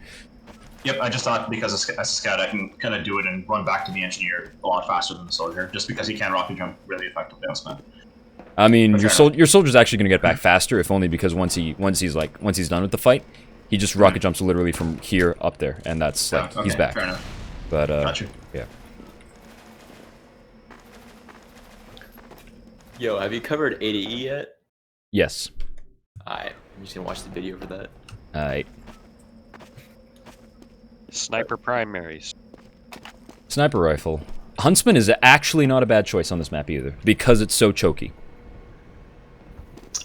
Yep, I just thought because as a scout I can kind of do it and run back to the engineer a lot faster than the soldier, just because he can rocket jump really effectively on Spin.
I mean, your soldier's actually going to get back faster, if only because once he's done with the fight, he just rocket jumps literally from here up there, and that's like he's back.
Fair enough.
But
Gotcha.
yeah.
Yo, have you covered ADE yet?
Yes.
I'm just gonna watch the video for that.
Alright.
Sniper primaries.
Sniper rifle. Huntsman is actually not a bad choice on this map either, because it's so choky.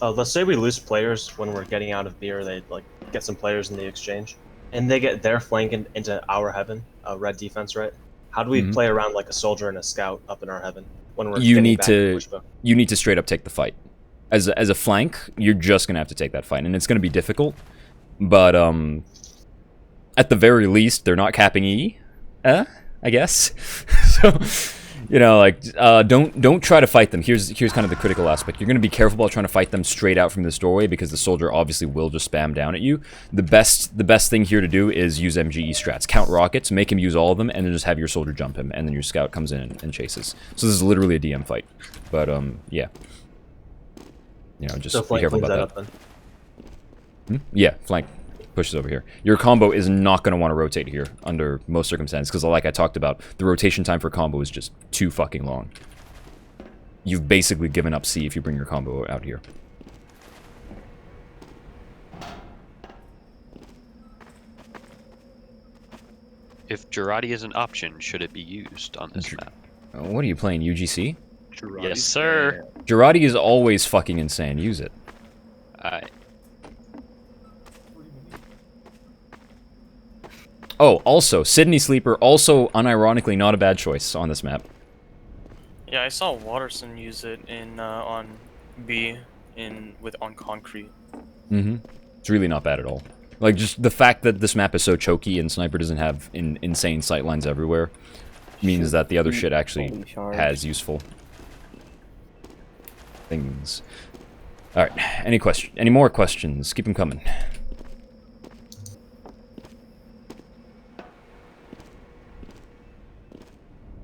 Let's say we lose players when we're getting out of B, or they like get some players in the exchange, and they get their flank into our heaven, red defense, right? How do we play around like a soldier and a scout up in our heaven when we're
You
getting
need
back
to
Wishbone?
you need to straight up take the fight. As a flank, you're just gonna have to take that fight, and it's gonna be difficult. But at the very least, they're not capping E, I guess. So, don't try to fight them. Here's kind of the critical aspect. You're gonna be careful about trying to fight them straight out from this doorway, because the soldier obviously will just spam down at you. The best thing here to do is use MGE strats. Count rockets, make him use all of them, and then just have your soldier jump him, and then your scout comes in and chases. So this is literally a DM fight. But yeah. Just be careful about that. Yeah, flank pushes over here. Your combo is not going to want to rotate here under most circumstances, because like I talked about, the rotation time for combo is just too fucking long. You've basically given up C if you bring your combo out here.
If Girardi is an option, should it be used on this map?
What are you playing, UGC?
Yes, sir.
Girardi is always fucking insane. Use it. Oh, also, Sydney Sleeper, also unironically not a bad choice on this map.
Yeah, I saw Watterson use it in on B on concrete.
Mm-hmm. It's really not bad at all. Like, just the fact that this map is so choky and Sniper doesn't have insane sightlines everywhere means that the other shit actually has useful things. Alright, any more questions? Keep them coming.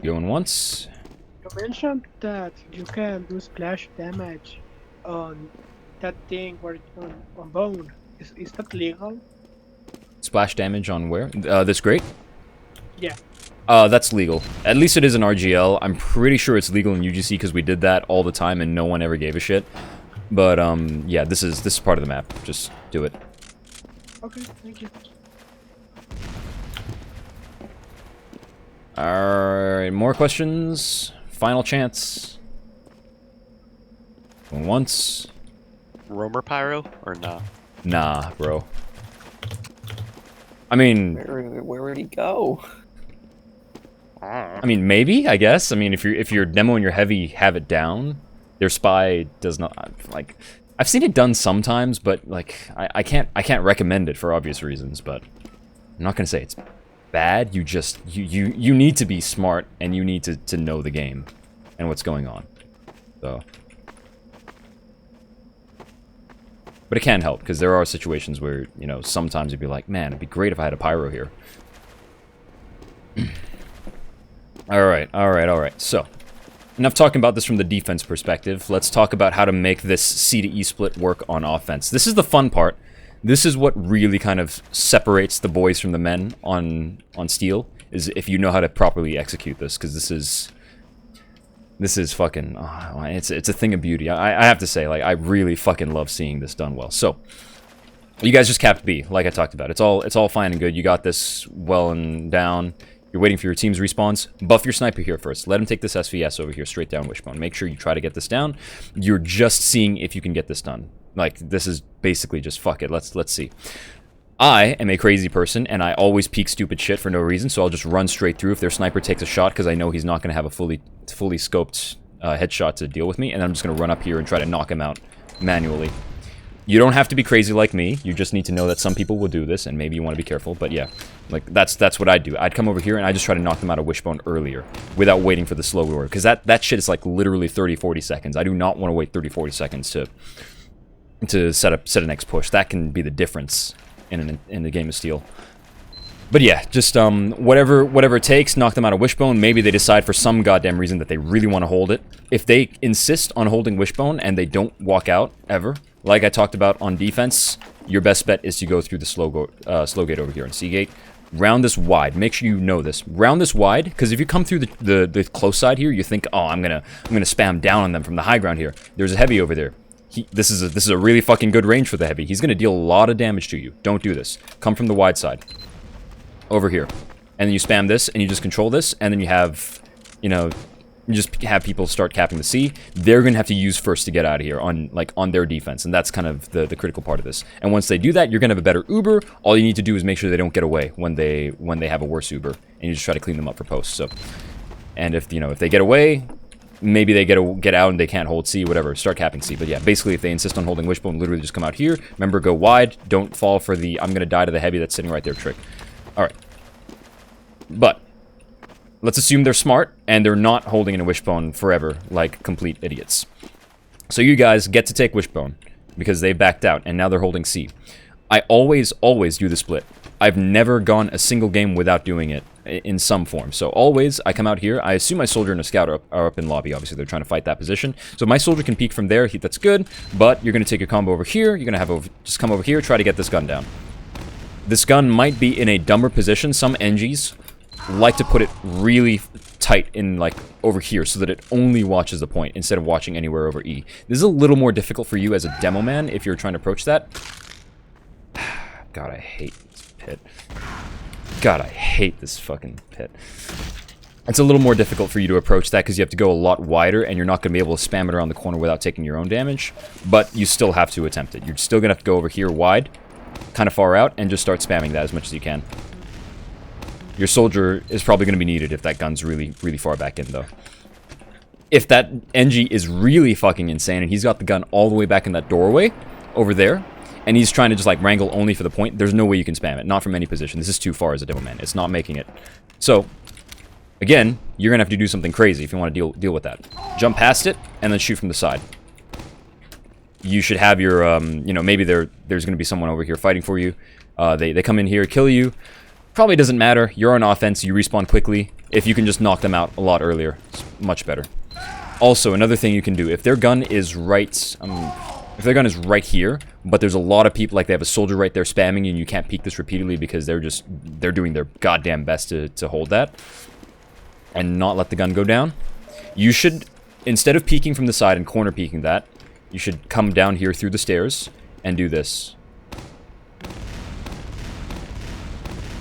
Going once.
You mentioned that you can do splash damage on that thing where on bone. Is that legal?
Splash damage on where? This grate?
Yeah.
That's legal. At least it is in RGL. I'm pretty sure it's legal in UGC because we did that all the time and no one ever gave a shit. But yeah, this is part of the map. Just do it.
Okay, thank you.
Alright, more questions? Final chance. Going once.
Roamer Pyro or nah?
Nah, bro. I mean,
Where would he go?
I mean, maybe, I guess. I mean, if you're demoing your heavy, have it down. Their spy does not, like, I've seen it done sometimes, but like I can't recommend it for obvious reasons, but I'm not gonna say it's bad. You just you need to be smart and you need to know the game and what's going on. So, but it can help because there are situations where, you know, sometimes you'd be like, man, it'd be great if I had a pyro here. Alright. So, enough talking about this from the defense perspective. Let's talk about how to make this C to E split work on offense. This is the fun part. This is what really kind of separates the boys from the men on Steel, is if you know how to properly execute this, because this is fucking, it's a thing of beauty. I have to say, like, I really fucking love seeing this done well. So, you guys just capped B, like I talked about. It's all fine and good. You got this well and down. You're waiting for your team's respawns. Buff your sniper here first. Let him take this SVS over here, straight down Wishbone. Make sure you try to get this down. You're just seeing if you can get this done. Like, this is basically just fuck it. Let's see. I am a crazy person, and I always peek stupid shit for no reason, so I'll just run straight through if their sniper takes a shot, because I know he's not going to have a fully scoped headshot to deal with me, and I'm just going to run up here and try to knock him out manually. You don't have to be crazy like me. You just need to know that some people will do this, and maybe you want to be careful. But yeah, like that's what I'd do. I'd come over here and I just try to knock them out of Wishbone earlier without waiting for the slow reload, because that shit is like literally 30-40 seconds. I do not want to wait 30-40 seconds to set a next push. That can be the difference in the game of Steel. But yeah, just whatever it takes, knock them out of Wishbone. Maybe they decide for some goddamn reason that they really want to hold it. If they insist on holding Wishbone and they don't walk out ever, like I talked about on defense, your best bet is to go through the slow gate over here on C gate. Round this wide. Make sure you know this. Round this wide, because if you come through the close side here, you think, oh, I'm gonna spam down on them from the high ground here. There's a heavy over there. This is a really fucking good range for the heavy. He's gonna deal a lot of damage to you. Don't do this. Come from the wide side. Over here. And then you spam this, and you just control this, and then you have, you know, you just have people start capping the C. They're going to have to use first to get out of here on their defense, and that's kind of the critical part of this. And once they do that, you're going to have a better Uber. All you need to do is make sure they don't get away when they have a worse Uber, and you just try to clean them up for posts. So, and if they get away, maybe they get out and they can't hold C, whatever. Start capping C. But yeah, basically if they insist on holding Wishbone, literally just come out here. Remember, go wide. Don't fall for the I'm going to die to the heavy that's sitting right there trick. All right. But let's assume they're smart and they're not holding in a Wishbone forever like complete idiots. So you guys get to take Wishbone because they backed out and now they're holding C. I always do the split. I've never gone a single game without doing it in some form. So always, I come out here. I assume my soldier and a scout are up in lobby. Obviously, they're trying to fight that position. So my soldier can peek from there. That's good. But you're going to take your combo over here. You're going to just come over here, try to get this gun down. This gun might be in a dumber position. Some NGs like to put it really tight in, like, over here so that it only watches the point instead of watching anywhere over E. This is a little more difficult for you as a demo man if you're trying to approach that. God, I hate this pit. God, I hate this fucking pit. It's a little more difficult for you to approach that because you have to go a lot wider and you're not going to be able to spam it around the corner without taking your own damage, but you still have to attempt it. You're still going to have to go over here wide, kind of far out, and just start spamming that as much as you can. Your soldier is probably going to be needed if that gun's really, really far back in, though. If that NG is really fucking insane and he's got the gun all the way back in that doorway over there, and he's trying to just like wrangle only for the point, there's no way you can spam it. Not from any position. This is too far as a demo man. It's not making it. So, again, you're going to have to do something crazy if you want to deal with that. Jump past it, and then shoot from the side. You should have your, you know, maybe there's going to be someone over here fighting for you. They come in here, kill you. Probably doesn't matter. You're on offense. You respawn quickly. If you can just knock them out a lot earlier, it's much better. Also, another thing you can do, if their gun is right... if their gun is right here, but there's a lot of people, like they have a soldier right there spamming you, and you can't peek this repeatedly because they're doing their goddamn best to hold that and not let the gun go down. You should, instead of peeking from the side and corner peeking that, you should come down here through the stairs and do this.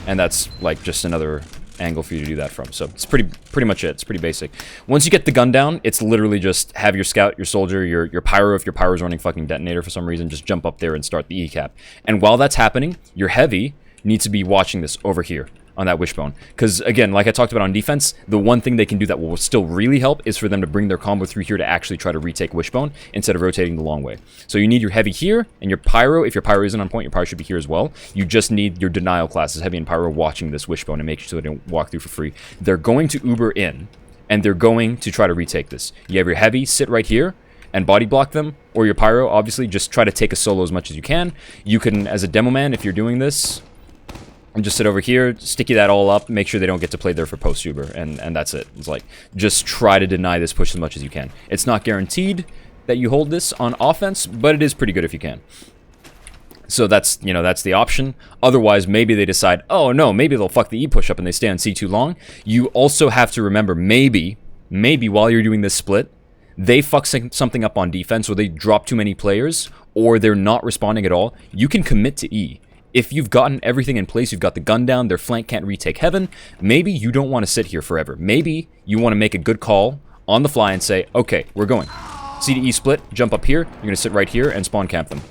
And that's like just another angle for you to do that from. So it's pretty much it. It's pretty basic. Once you get the gun down, it's literally just have your scout, your soldier, your pyro, if your pyro's running fucking detonator for some reason, just jump up there and start the E-cap. And while that's happening, your heavy needs to be watching this over here on that wishbone. Because again, like I talked about on defense, the one thing they can do that will still really help is for them to bring their combo through here to actually try to retake wishbone instead of rotating the long way. So you need your heavy here, and your pyro, if your pyro isn't on point, your pyro should be here as well. You just need your denial classes, heavy and pyro, watching this wishbone and make sure they don't walk through for free. They're going to Uber in, and they're going to try to retake this. You have your heavy sit right here and body block them, or your pyro, obviously, just try to take a solo as much as you can. You can, as a demo man, if you're doing this, and just sit over here, sticky that all up, make sure they don't get to play there for post-Uber, and that's it. It's like, just try to deny this push as much as you can. It's not guaranteed that you hold this on offense, but it is pretty good if you can. So that's, you know, that's the option. Otherwise, maybe they decide, oh no, maybe they'll fuck the E-push up and they stay on C too long. You also have to remember, maybe while you're doing this split, they fuck something up on defense, or they drop too many players, or they're not responding at all. You can commit to E. If you've gotten everything in place, you've got the gun down, their flank can't retake heaven, maybe you don't want to sit here forever. Maybe you want to make a good call on the fly and say, okay, we're going. C to E split, jump up here, you're going to sit right here and spawn camp them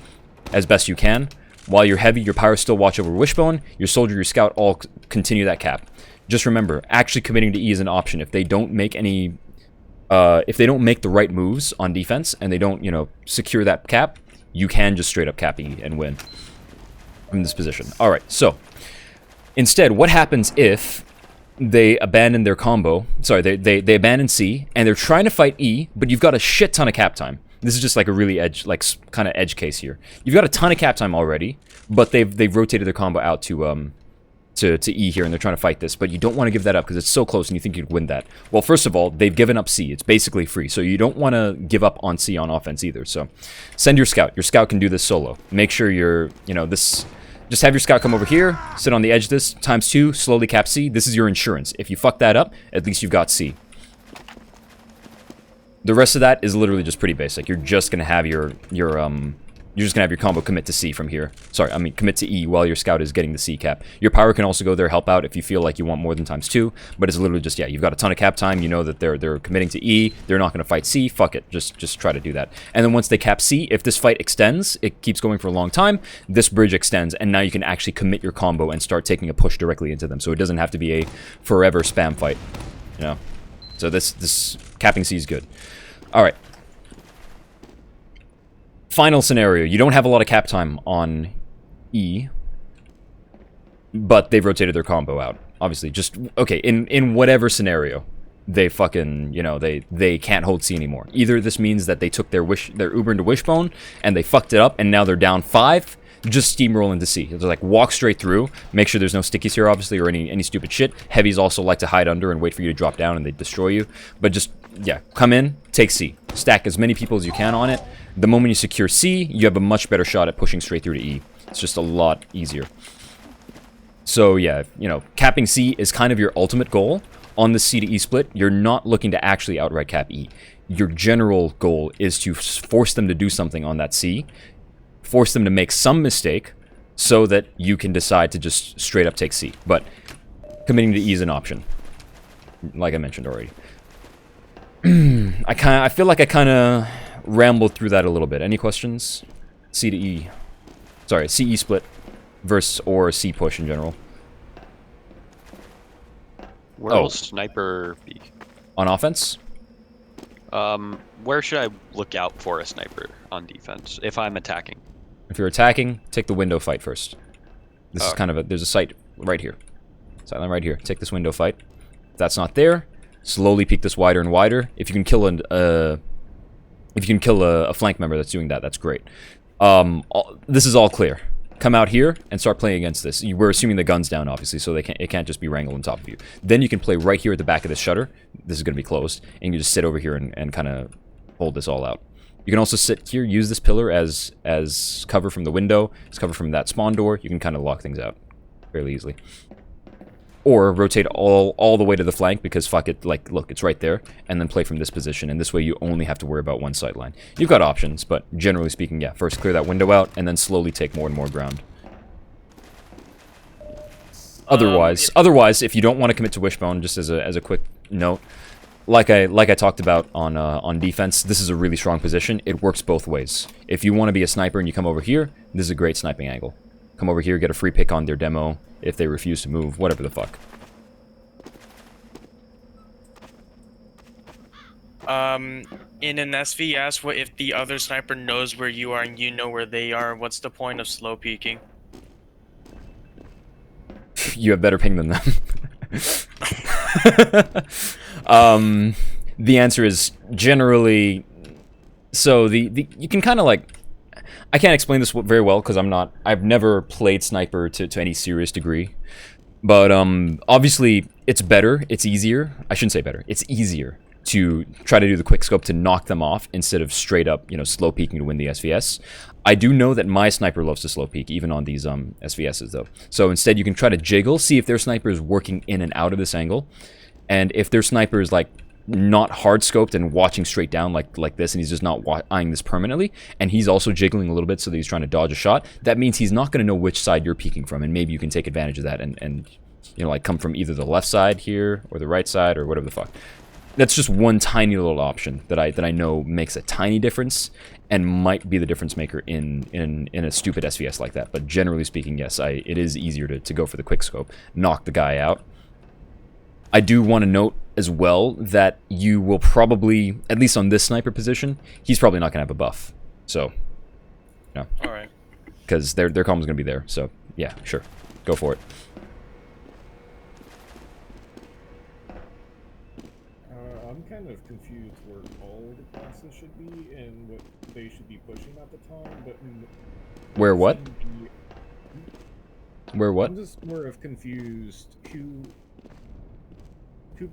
as best you can. While you're heavy, your pyro still watch over wishbone, your soldier, your scout all continue that cap. Just remember, actually committing to E is an option. If they don't make any... if they don't make the right moves on defense and they don't, you know, secure that cap, you can just straight up cap E and win from this position. Alright, so instead, what happens if they abandon their combo? Sorry, they abandon C, and they're trying to fight E, but you've got a shit ton of cap time. This is just like a really kind of edge case here. You've got a ton of cap time already, but they've rotated their combo out to E here, and they're trying to fight this, but you don't want to give that up because it's so close and you think you'd win that. Well, first of all, they've given up C. It's basically free, so you don't want to give up on C on offense either. So send your scout. Your scout can do this solo. Make sure you're, you know, this... Just have your scout come over here, sit on the edge of this, ×2, slowly cap C. This is your insurance. If you fuck that up, at least you've got C. The rest of that is literally just pretty basic. You're just gonna have your combo commit to C from here. Sorry, I mean commit to E while your scout is getting the C cap. Your pyro can also go there, help out if you feel like you want more than ×2, but it's literally just, yeah, you've got a ton of cap time, you know that they're committing to E, they're not gonna fight C, fuck it, just try to do that. And then once they cap C, if this fight extends, it keeps going for a long time, this bridge extends, and now you can actually commit your combo and start taking a push directly into them, so it doesn't have to be a forever spam fight, you know? So this capping C is good. Alright. Final scenario. You don't have a lot of cap time on E, but they've rotated their combo out. Obviously, just, okay, in whatever scenario, they fucking, you know, they can't hold C anymore. Either this means that they took their Uber into Wishbone, and they fucked it up, and now they're down 5, just steamroll into C. They're like, walk straight through, make sure there's no stickies here, obviously, or any stupid shit. Heavies also like to hide under and wait for you to drop down, and they destroy you. But just, yeah, come in, take C. Stack as many people as you can on it. The moment you secure C, you have a much better shot at pushing straight through to E. It's just a lot easier. So yeah, you know, capping C is kind of your ultimate goal on the C to E split. You're not looking to actually outright cap E. Your general goal is to force them to do something on that C, force them to make some mistake, so that you can decide to just straight up take C. But committing to E is an option, like I mentioned already. I feel like I kind of rambled through that a little bit. Any questions? C to E. Sorry, CE split versus or C push in general.
Where
Oh.
will sniper be?
On offense?
Where should I look out for a sniper on defense if I'm attacking?
If you're attacking, take the window fight first. This is
Okay.
kind of a... There's a sight right here. Sightline right here. Take this window fight. If that's not there, slowly peek this wider and wider. If you can kill a flank member that's doing that, that's great. This is all clear. Come out here and start playing against this. We're assuming the gun's down, obviously, so it can't just be wrangled on top of you. Then you can play right here at the back of this shutter. This is going to be closed. And you just sit over here and kind of hold this all out. You can also sit here, use this pillar as cover from the window, as cover from that spawn door. You can kind of lock things out fairly easily. Or rotate all the way to the flank, because fuck it, like, look, it's right there, and then play from this position, and this way you only have to worry about one sight line. You've got options, but generally speaking, yeah, first clear that window out, and then slowly take more and more ground. Otherwise, if you don't want to commit to Wishbone, just as a quick note, like I talked about on defense, this is a really strong position. It works both ways. If you want to be a sniper and you come over here, this is a great sniping angle. Come over here, get a free pick on their demo if they refuse to move, whatever the fuck.
In an SVS, what if the other sniper knows where you are and you know where they are? What's the point of slow peeking?
You have better ping than them. The answer is generally... So, you can kind of like... I can't explain this very well because I've never played sniper to any serious degree. But obviously, it's better, it's easier. I shouldn't say better, it's easier to try to do the quick scope to knock them off instead of straight up, slow peeking to win the SVS. I do know that my sniper loves to slow peek, even on these SVSs though. So instead you can try to jiggle, see if their sniper is working in and out of this angle. And if their sniper is like not hard scoped and watching straight down like this, and he's just not eyeing this permanently, and he's also jiggling a little bit so that he's trying to dodge a shot, that means he's not going to know which side you're peeking from, and maybe you can take advantage of that and like come from either the left side here or the right side or whatever the fuck. That's just one tiny little option that I know makes a tiny difference and might be the difference maker in a stupid SVS like that. But generally speaking, yes, it is easier to go for the quick scope, knock the guy out. I do want to note as well that you will probably, at least on this sniper position, he's probably not going to have a buff. So, no.
Alright.
Because their combo's going to be there. So, yeah, sure. Go for it.
I'm kind of confused where all the classes should be and what they should be pushing at the time, but...
Where what? Where what?
I'm just more of confused who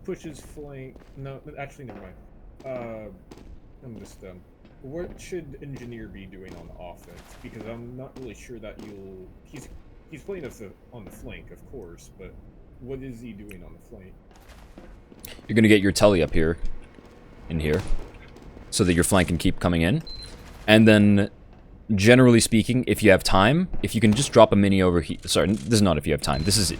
pushes flank... No, actually, never mind. I'm just, what should Engineer be doing on offense? Because I'm not really sure that you'll... He's playing us on the flank, of course, but what is he doing on the flank?
You're going to get your telly up here, in here, so that your flank can keep coming in. And then, generally speaking, if you have time, if you can just drop a mini over here... Sorry, this is not if you have time. This is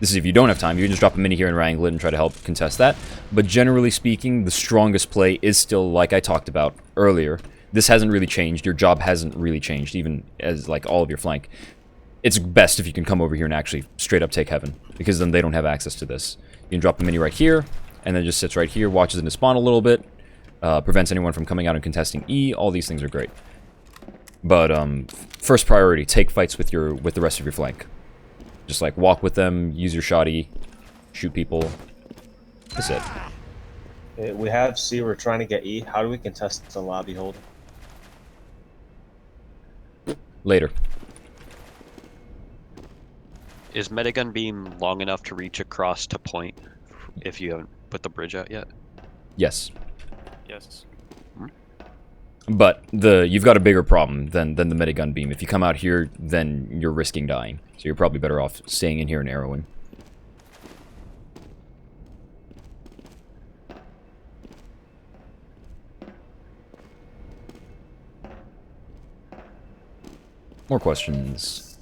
if you don't have time. You can just drop a mini here and wrangle it and try to help contest that. But generally speaking, the strongest play is still, like I talked about earlier. This hasn't really changed. Your job hasn't really changed, even as, like, all of your flank. It's best if you can come over here and actually straight up take heaven, because then they don't have access to this. You can drop a mini right here, and then just sits right here, watches into spawn a little bit, prevents anyone from coming out and contesting E. All these things are great. But first priority, take fights with the rest of your flank. Just like walk with them, use your shoddy, shoot people. That's it.
We have C, we're trying to get E. How do we contest the lobby hold?
Later.
Is Metagun Beam long enough to reach across to point if you haven't put the bridge out yet?
Yes.
Yes.
But you've got a bigger problem than the Metagun Beam. If you come out here, then you're risking dying. So you're probably better off staying in here and arrowing. More questions?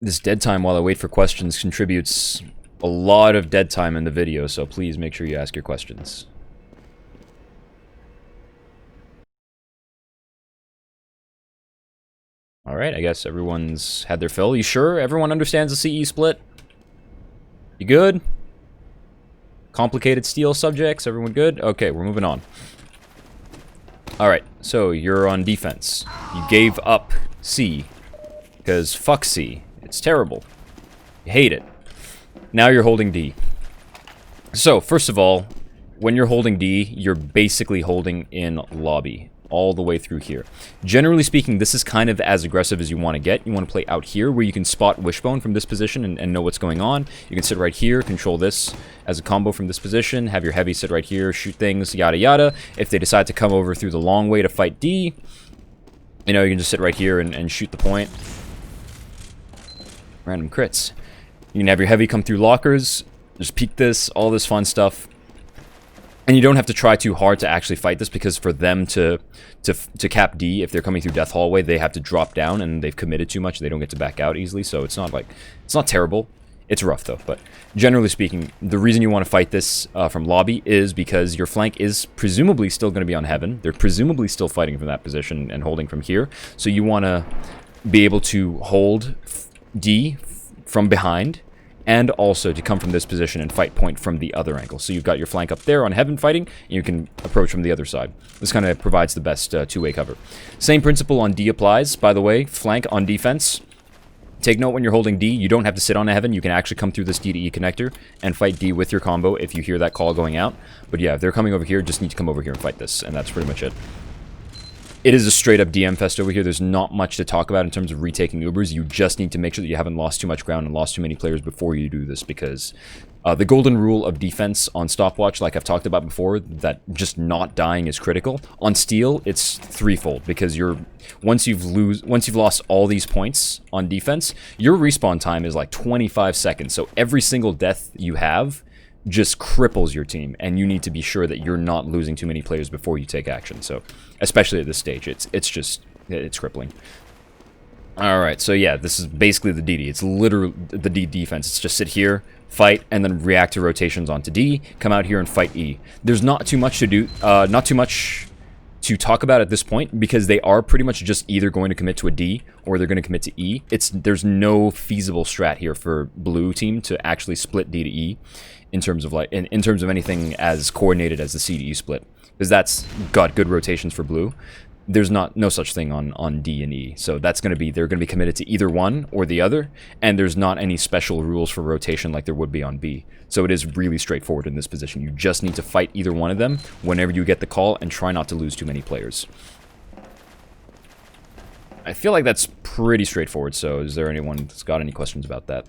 This dead time while I wait for questions contributes a lot of dead time in the video, so please make sure you ask your questions. Alright, I guess everyone's had their fill. You sure everyone understands the CE split? You good? Complicated steel subjects, everyone good? Okay, we're moving on. Alright, so you're on defense. You gave up C. Because fuck C. It's terrible. You hate it. Now you're holding D. So, first of all, when you're holding D, you're basically holding in lobby all the way through here. Generally speaking, this is kind of as aggressive as you want to get. You want to play out here where you can spot Wishbone from this position and know what's going on. You can sit right here, control this as a combo from this position, have your heavy sit right here, shoot things, yada yada. If they decide to come over through the long way to fight D, you know, you can just sit right here and shoot the point. Random crits. You can have your heavy come through lockers, just peek this, all this fun stuff. And you don't have to try too hard to actually fight this, because for them to cap D, if they're coming through Death Hallway, they have to drop down, and they've committed too much. They don't get to back out easily, so it's not like, it's not terrible. It's rough though, but generally speaking, the reason you want to fight this from lobby is because your flank is presumably still going to be on Heaven. They're presumably still fighting from that position and holding from here, so you want to be able to hold D from behind, and also to come from this position and fight point from the other angle. So you've got your flank up there on Heaven fighting, and you can approach from the other side. This kind of provides the best two-way cover. Same principle on D applies, by the way. Flank on defense. Take note when you're holding D, you don't have to sit on a Heaven. You can actually come through this D to E connector and fight D with your combo if you hear that call going out. But yeah, if they're coming over here, just need to come over here and fight this, and that's pretty much it. It is a straight-up DM fest over here. There's not much to talk about in terms of retaking Ubers. You just need to make sure that you haven't lost too much ground and lost too many players before you do this, because the golden rule of defense on stopwatch, like I've talked about before, that just not dying is critical. On steel, it's threefold, because once you've lost all these points on defense, your respawn time is like 25 seconds. So every single death you have just cripples your team, and you need to be sure that you're not losing too many players before you take action. So especially at this stage, it's crippling. Alright, so yeah, this is basically the DD. It's literally the D defense. It's just sit here, fight, and then react to rotations onto D, come out here and fight E. There's not too much to do, not too much to talk about at this point, because they are pretty much just either going to commit to a D or they're going to commit to E. There's no feasible strat here for blue team to actually split D to E in terms of like in terms of anything as coordinated as the C to E split, because that's got good rotations for blue. There's no such thing on D and E, so they're going to be committed to either one or the other, and there's not any special rules for rotation like there would be on B. So it is really straightforward in this position. You just need to fight either one of them whenever you get the call, and try not to lose too many players. I feel like that's pretty straightforward, so is there anyone that's got any questions about that?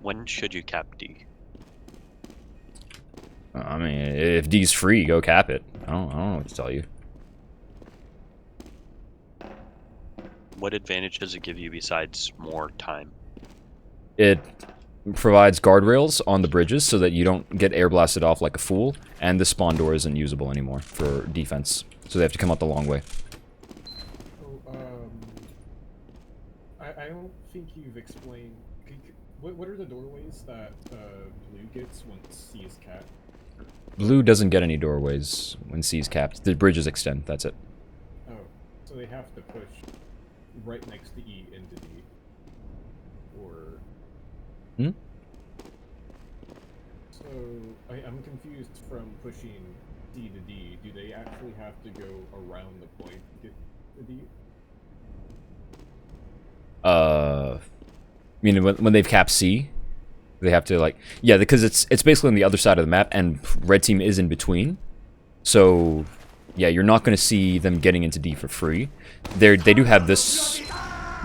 When should you cap D?
I mean, if D's free, go cap it. I don't know what to tell you.
What advantage does it give you besides more time?
It provides guardrails on the bridges so that you don't get air blasted off like a fool, and the spawn door isn't usable anymore for defense, so they have to come out the long way.
So, I don't think you've explained. What are the doorways that blue gets once C is capped?
Blue doesn't get any doorways when C is capped. The bridges extend, that's it.
Oh, so they have to push right next to E into D. Or...
Hmm?
So, I'm confused from pushing D to D. Do they actually have to go around the point to get to D?
I mean, when they've capped C, they have to, like, yeah, because it's basically on the other side of the map, and red team is in between. So, yeah, you're not going to see them getting into D for free. They do have this.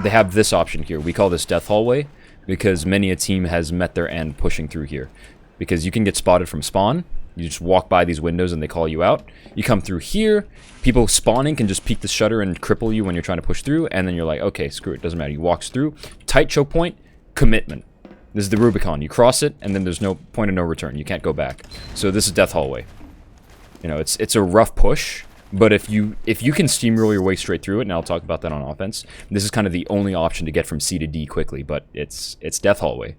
They have this option here. We call this Death Hallway, because many a team has met their end pushing through here. Because you can get spotted from spawn. You just walk by these windows and they call you out. You come through here. People spawning can just peek the shutter and cripple you when you're trying to push through. And then you're like, okay, screw it. Doesn't matter. You walk through. Tight choke point. Commitment. This is the Rubicon. You cross it, and then there's no point of no return. You can't go back. So this is Death Hallway. You know, it's a rough push, but if you can steamroll your way straight through it, and I'll talk about that on offense, this is kind of the only option to get from C to D quickly, but it's Death Hallway.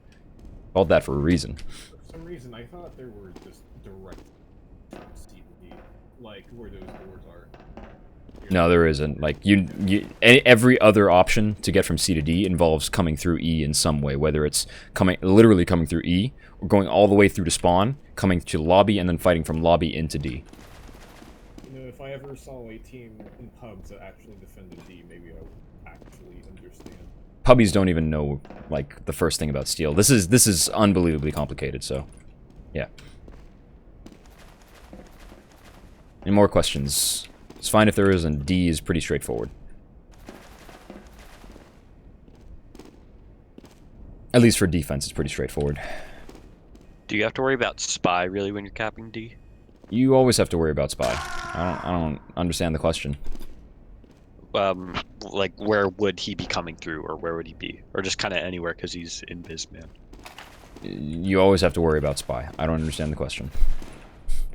Called that for a reason.
For some reason, I thought there were just direct from C to D, like where those doors are.
No, there isn't. Like, every other option to get from C to D involves coming through E in some way, whether it's literally coming through E, or going all the way through to spawn, coming to lobby, and then fighting from lobby into D.
You know, if I ever saw a team in pubs that actually defended D, maybe I would actually understand.
Pubbies don't even know, like, the first thing about steel. This is unbelievably complicated, so, yeah. Any more questions? It's fine if there isn't. D is pretty straightforward. At least for defense, it's pretty straightforward.
Do you have to worry about spy, really, when you're capping D?
You always have to worry about spy. I don't understand the question.
Like, where would he be coming through, or where would he be? Or just kind of anywhere, because he's invis, man.
You always have to worry about spy. I don't understand the question.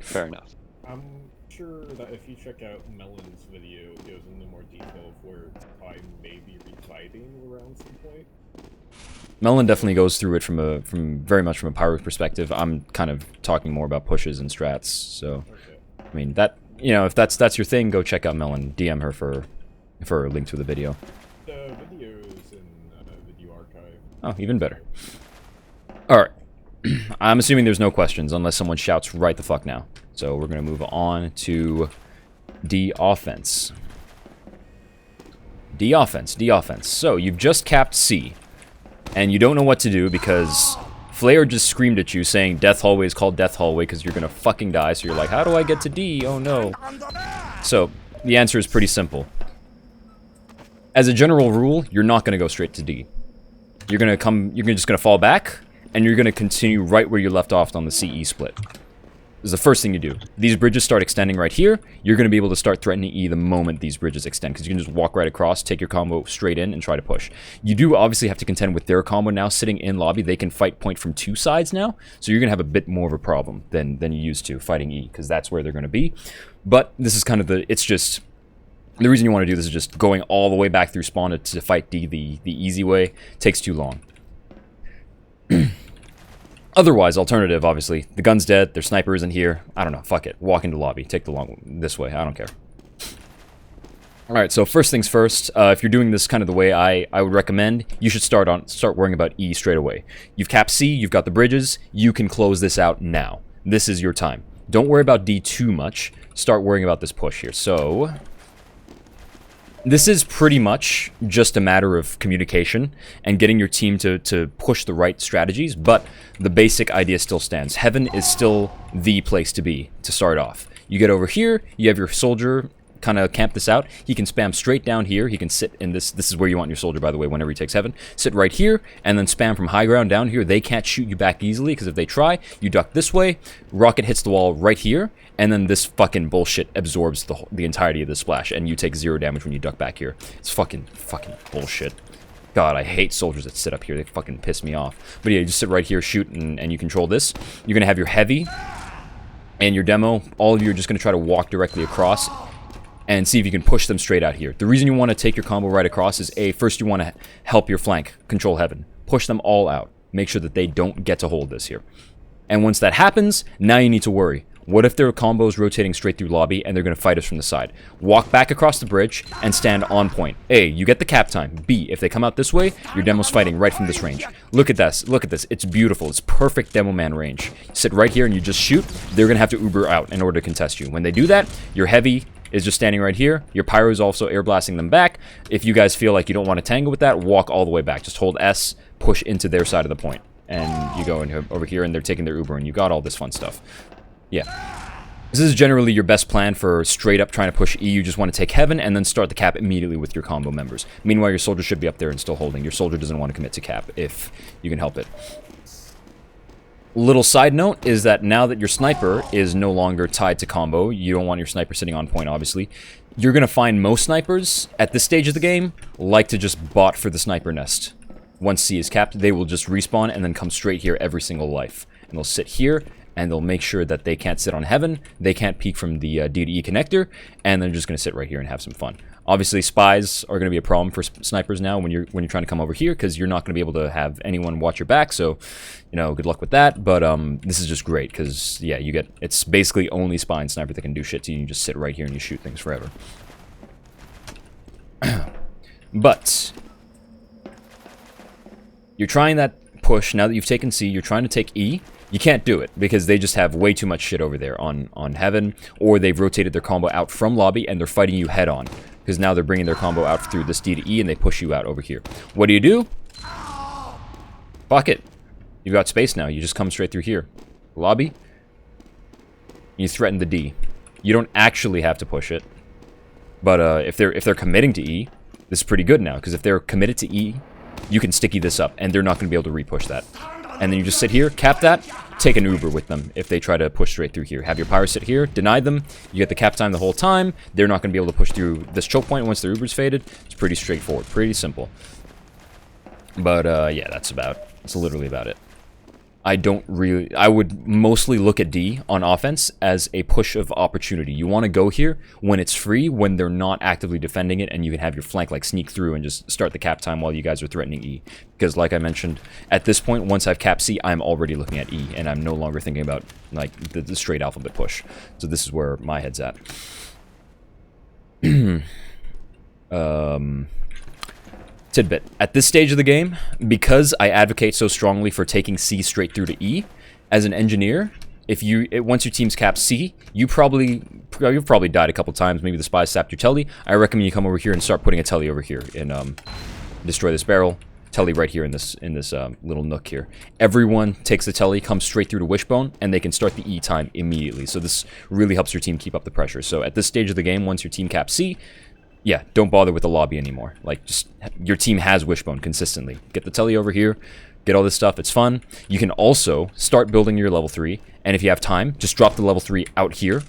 Fair enough.
I'm sure that if you check out Melon's video, it goes into more detail of where spy may be residing around some point.
Melon definitely goes through it from very much from a pyro perspective. I'm kind of talking more about pushes and strats. So,
Okay.
I mean that, you know, if that's your thing, go check out Melon. DM her for a link to the video.
The videos in video archive.
Oh, even better. All right. I'm assuming there's no questions unless someone shouts right the fuck now. So we're gonna move on to D offense. D offense. D offense. So you've just capped C. And you don't know what to do because Flare just screamed at you saying Death Hallway is called Death Hallway because you're gonna fucking die. So you're like, how do I get to D? Oh no. So the answer is pretty simple. As a general rule, you're not gonna go straight to D. You're just gonna fall back, and you're gonna continue right where you left off on the CE split. This is the first thing you do. These bridges start extending right here. You're gonna be able to start threatening E the moment these bridges extend, because you can just walk right across, take your combo straight in, and try to push. You do obviously have to contend with their combo now sitting in lobby. They can fight point from two sides now, so you're gonna have a bit more of a problem than you used to fighting E, because that's where they're gonna be. But this is kind of it's just. The reason you want to do this is just going all the way back through spawn to fight D the easy way takes too long. Otherwise, alternative, obviously. The gun's dead, their sniper isn't here. I don't know, fuck it. Walk into lobby, take the long this way, I don't care. Alright, so first things first, if you're doing this kind of the way I would recommend, you should start worrying about E straight away. You've capped C, you've got the bridges, you can close this out now. This is your time. Don't worry about D too much, start worrying about this push here. So this is pretty much just a matter of communication and getting your team to push the right strategies, but the basic idea still stands. Heaven is still the place to be to start off. You get over here, you have your soldier kind of camp this out. He can spam straight down here. He can sit in this. This is where you want your soldier, by the way, whenever he takes Heaven. Sit right here and then spam from high ground down here. They can't shoot you back easily because if they try, you duck this way. Rocket hits the wall right here. And then this fucking bullshit absorbs the entirety of the splash, and you take 0 damage when you duck back here. It's fucking bullshit. God, I hate soldiers that sit up here. They fucking piss me off. But yeah, you just sit right here, shoot, and you control this. You're gonna have your heavy and your demo. All of you are just gonna try to walk directly across and see if you can push them straight out here. The reason you want to take your combo right across is first you want to help your flank control Heaven. Push them all out. Make sure that they don't get to hold this here. And once that happens, now you need to worry. What if their combo is rotating straight through lobby and they're going to fight us from the side? Walk back across the bridge and stand on point. A, you get the cap time. B, if they come out this way, your demo's fighting right from this range. Look at this. Look at this. It's beautiful. It's perfect demo man range. Sit right here and you just shoot. They're going to have to Uber out in order to contest you. When they do that, your heavy is just standing right here. Your pyro is also air blasting them back. If you guys feel like you don't want to tangle with that, walk all the way back. Just hold S, push into their side of the point. And you go in over here and they're taking their Uber and you got all this fun stuff. Yeah. This is generally your best plan for straight up trying to push E. You just want to take Heaven and then start the cap immediately with your combo members. Meanwhile, your soldier should be up there and still holding. Your soldier doesn't want to commit to cap if you can help it. Little side note is that now that your sniper is no longer tied to combo, you don't want your sniper sitting on point, obviously. You're going to find most snipers at this stage of the game like to just bot for the sniper nest. Once C is capped, they will just respawn and then come straight here every single life. And they'll sit here, and they'll make sure that they can't sit on Heaven, they can't peek from the D to E connector, and they're just going to sit right here and have some fun. Obviously, spies are going to be a problem for snipers now when you're trying to come over here, because you're not going to be able to have anyone watch your back, so, you know, good luck with that. But this is just great, because, yeah, it's basically only spy and sniper that can do shit to you. You just sit right here and you shoot things forever. But you're trying that push. Now that you've taken C, you're trying to take E. You can't do it because they just have way too much shit over there on Heaven, or they've rotated their combo out from lobby and they're fighting you head on because now they're bringing their combo out through this D to E and they push you out over here. What do? Fuck it. You've got space now. You just come straight through here. Lobby. You threaten the D. You don't actually have to push it. But if they're committing to E, this is pretty good now, because if they're committed to E, you can sticky this up, and they're not going to be able to repush that. And then you just sit here, cap that, take an Uber with them if they try to push straight through here. Have your Pyro sit here, deny them, you get the cap time the whole time, they're not going to be able to push through this choke point once their Uber's faded. It's pretty straightforward, pretty simple. But yeah, that's literally about it. I would mostly look at D on offense as a push of opportunity. You want to go here when it's free, when they're not actively defending it, and you can have your flank like sneak through and just start the cap time while you guys are threatening E. Because like I mentioned, at this point, once I've capped C, I'm already looking at E, and I'm no longer thinking about like the straight alphabet push. So this is where my head's at. Tidbit. At this stage of the game, because I advocate so strongly for taking C straight through to E, as an engineer, once your team's capped C, you've probably died a couple times. Maybe the spy sapped your telly. I recommend you come over here and start putting a telly over here and destroy this barrel. Telly right here in this little nook here. Everyone takes the telly, comes straight through to Wishbone, and they can start the E time immediately. So this really helps your team keep up the pressure. So at this stage of the game, once your team caps C, yeah, don't bother with the lobby anymore. Like, just, your team has Wishbone consistently. Get the telly over here, get all this stuff, it's fun. You can also start building your level 3, and if you have time, just drop the level 3 out here,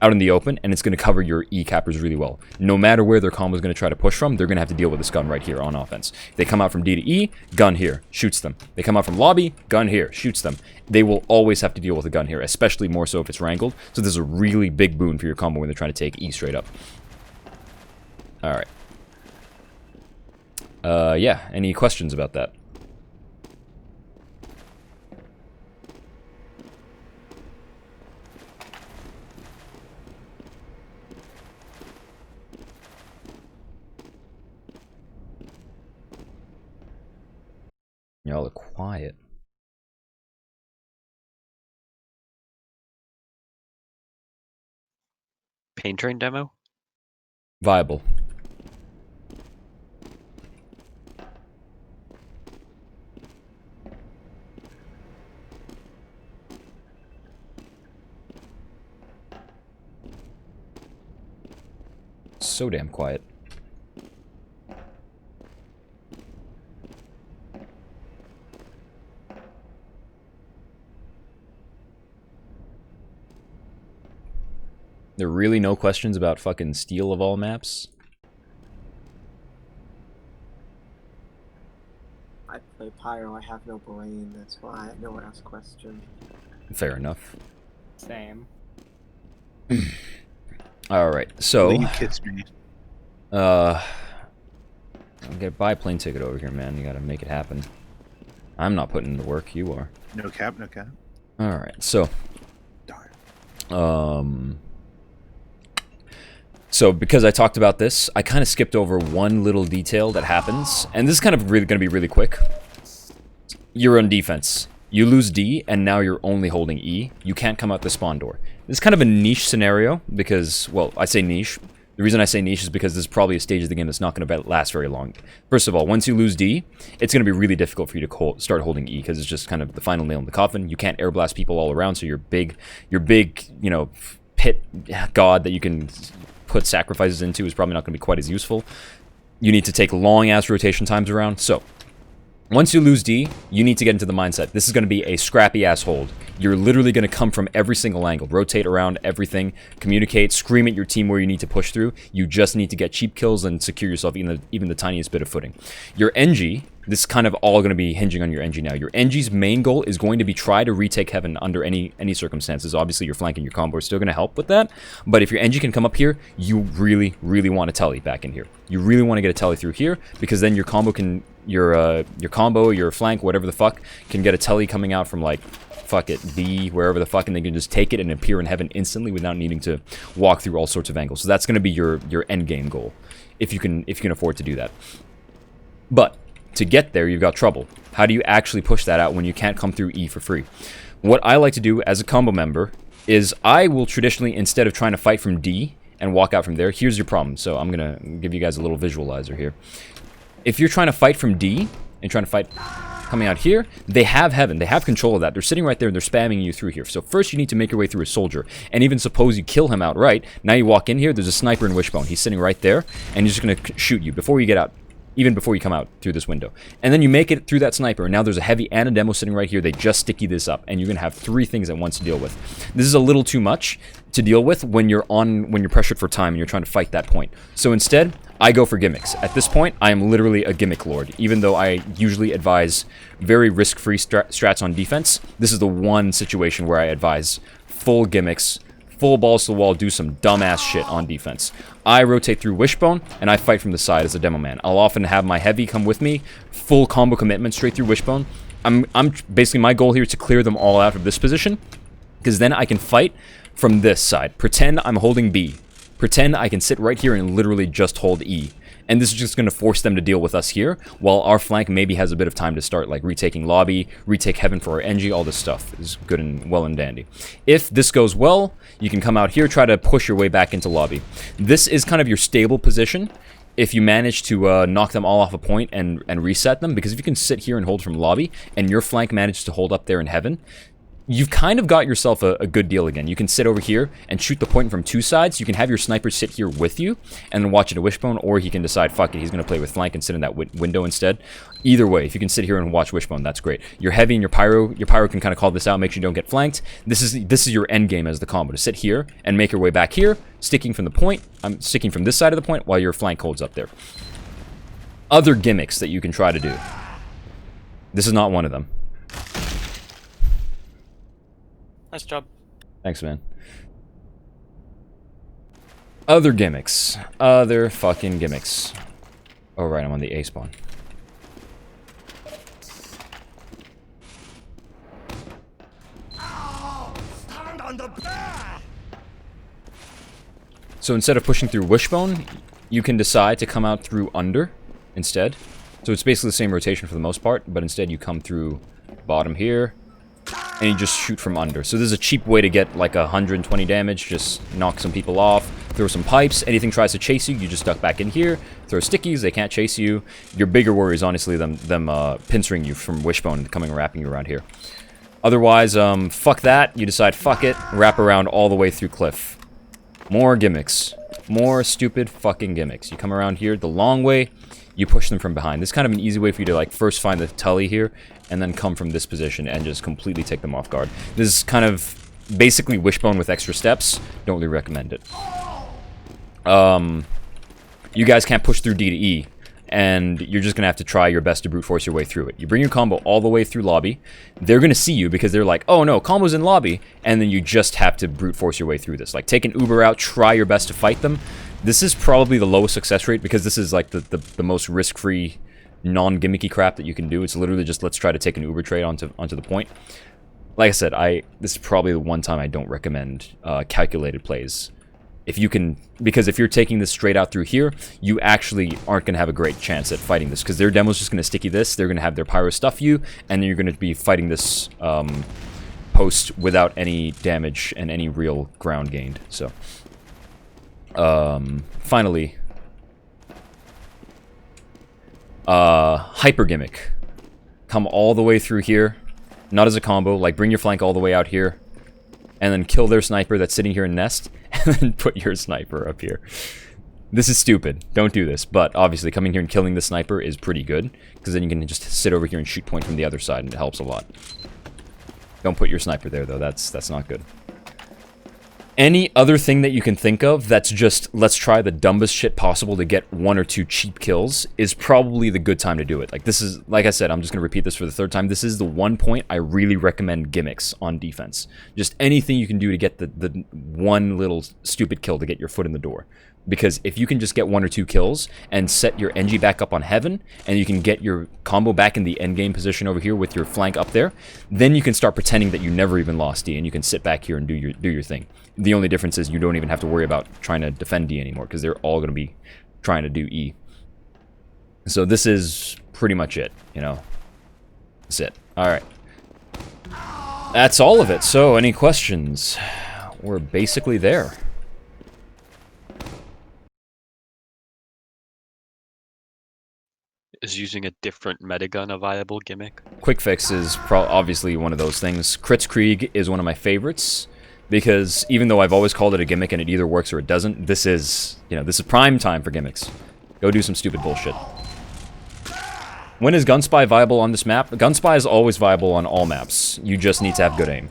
out in the open, and it's going to cover your E cappers really well. No matter where their combo is going to try to push from, they're going to have to deal with this gun right here on offense. If they come out from D to E, gun here, shoots them. They come out from lobby, gun here, shoots them. They will always have to deal with a gun here, especially more so if it's wrangled. So this is a really big boon for your combo when they're trying to take E straight up. Alright. Yeah, any questions about that? Y'all are quiet.
Pain Train demo?
Viable. So damn quiet. There are really no questions about fucking Steel of all maps?
I play Pyro, I have no brain, that's why I never ask questions.
Fair enough.
Same.
Alright, so...
You kiss me.
I'll buy a plane ticket over here, man. You gotta make it happen. I'm not putting in the work, you are.
No cap, no cap.
Alright, so... So, because I talked about this, I kind of skipped over one little detail that happens, and this is kind of really going to be really quick. You're on defense. You lose D, and now you're only holding E. You can't come out the spawn door. This is kind of a niche scenario, because, well, I say niche. The reason I say niche is because this is probably a stage of the game that's not going to last very long. First of all, once you lose D, it's going to be really difficult for you to start holding E, because it's just kind of the final nail in the coffin. You can't air blast people all around, so your big, you know, pit god that you can put sacrifices into is probably not going to be quite as useful. You need to take long-ass rotation times around. So, once you lose D, you need to get into the mindset. This is going to be a scrappy-ass hold. You're literally going to come from every single angle. Rotate around everything. Communicate. Scream at your team where you need to push through. You just need to get cheap kills and secure yourself even the tiniest bit of footing. Your NG... This is kind of all going to be hinging on your NG now. Your NG's main goal is going to be try to retake Heaven under any circumstances. Obviously, your flank and your combo are still going to help with that. But if your NG can come up here, you really, really want a telly back in here. You really want to get a telly through here, because then your combo can... Your combo, your flank, whatever the fuck, can get a telly coming out from, like, fuck it, B, wherever the fuck, and they can just take it and appear in Heaven instantly without needing to walk through all sorts of angles. So that's going to be your end game goal. if you can afford to do that. But to get there, you've got trouble. How do you actually push that out when you can't come through E for free? What I like to do as a combo member is I will traditionally, instead of trying to fight from D and walk out from there, here's your problem. So I'm going to give you guys a little visualizer here. If you're trying to fight from D and trying to fight coming out here, they have heaven. They have control of that. They're sitting right there and they're spamming you through here. So first you need to make your way through a soldier. And even suppose you kill him outright. Now you walk in here, there's a sniper in Wishbone. He's sitting right there and he's just going to shoot you before you get out. Even before you come out through this window. And then you make it through that sniper, and now there's a heavy and a demo sitting right here. They just sticky this up, and you're going to have 3 things at once to deal with. This is a little too much to deal with when you're pressured for time and you're trying to fight that point. So instead, I go for gimmicks. At this point, I am literally a gimmick lord. Even though I usually advise very risk-free strats on defense, this is the one situation where I advise full gimmicks, full balls to the wall, do some dumbass shit on defense. I rotate through Wishbone, and I fight from the side as a demo man. I'll often have my heavy come with me, full combo commitment straight through Wishbone. I'm basically, my goal here is to clear them all out of this position, because then I can fight from this side. Pretend I'm holding B. Pretend I can sit right here and literally just hold E. And this is just going to force them to deal with us here, while our flank maybe has a bit of time to start, like retaking lobby, retake heaven for our NG, all this stuff is good and well and dandy. If this goes well, you can come out here, try to push your way back into lobby. This is kind of your stable position if you manage to knock them all off a point and reset them, because if you can sit here and hold from lobby, and your flank manages to hold up there in heaven, you've kind of got yourself a good deal again. You can sit over here and shoot the point from 2 sides. You can have your sniper sit here with you and then watch it at Wishbone, or he can decide, fuck it, he's going to play with flank and sit in that window instead. Either way, if you can sit here and watch Wishbone, that's great. Your heavy and your pyro can kind of call this out, make sure you don't get flanked. This is your end game as the combo, to sit here and make your way back here, sticking from the point. I'm sticking from this side of the point while your flank holds up there. Other gimmicks that you can try to do. This is not one of them.
Nice job.
Thanks, man. Other gimmicks. Other fucking gimmicks. Oh, right, I'm on the A spawn. So instead of pushing through Wishbone, you can decide to come out through under instead. So it's basically the same rotation for the most part, but instead you come through bottom here, and you just shoot from under. So this is a cheap way to get like 120 damage, just knock some people off, throw some pipes. Anything tries to chase you, you just duck back in here, throw stickies, they can't chase you. Your bigger worry is honestly them pincering you from Wishbone and coming and wrapping you around here. Otherwise, fuck that, you decide fuck it, wrap around all the way through Cliff. More gimmicks. More stupid fucking gimmicks. You come around here the long way, you push them from behind. This is kind of an easy way for you to like first find the Tully here, and then come from this position and just completely take them off guard. This is kind of basically Wishbone with extra steps. Don't really recommend it. You guys can't push through D to E, and you're just gonna have to try your best to brute force your way through it. You bring your combo all the way through lobby. They're gonna see you because they're like, oh no, combo's in lobby, and then you just have to brute force your way through this. Like, take an Uber out, try your best to fight them. This is probably the lowest success rate because this is like the most risk-free, non-gimmicky crap that you can do. It's literally just let's try to take an Uber trade onto the point. Like I said, this is probably the one time I don't recommend calculated plays. If you can, because if you're taking this straight out through here, you actually aren't going to have a great chance at fighting this, because their demo's just going to sticky this, they're going to have their pyro stuff you, and then you're going to be fighting this post without any damage and any real ground gained. So, finally, hyper gimmick. Come all the way through here, not as a combo, like bring your flank all the way out here, and then kill their sniper that's sitting here in nest, and then put your sniper up here. This is stupid. Don't do this. But obviously coming here and killing the sniper is pretty good, because then you can just sit over here and shoot point from the other side, and it helps a lot. Don't put your sniper there, though. That's not good. Any other thing that you can think of that's just, let's try the dumbest shit possible to get 1 or 2 cheap kills, is probably the good time to do it. Like, this is, like I said, I'm just going to repeat this for the 3rd time. This is the one point I really recommend gimmicks on defense. Just anything you can do to get the one little stupid kill to get your foot in the door. Because if you can just get 1 or 2 kills and set your NG back up on heaven, and you can get your combo back in the endgame position over here with your flank up there, then you can start pretending that you never even lost D, and you can sit back here and do your thing. The only difference is you don't even have to worry about trying to defend D anymore, because they're all going to be trying to do E. So this is pretty much it, you know. That's it. Alright. That's all of it. So, any questions? We're basically there.
Is using a different metagun a viable gimmick?
Quick Fix is obviously one of those things. Kritzkrieg is one of my favorites, because even though I've always called it a gimmick and it either works or it doesn't, this is, you know, this is prime time for gimmicks. Go do some stupid bullshit. When is Gunspy viable on this map? Gunspy is always viable on all maps. You just need to have good aim.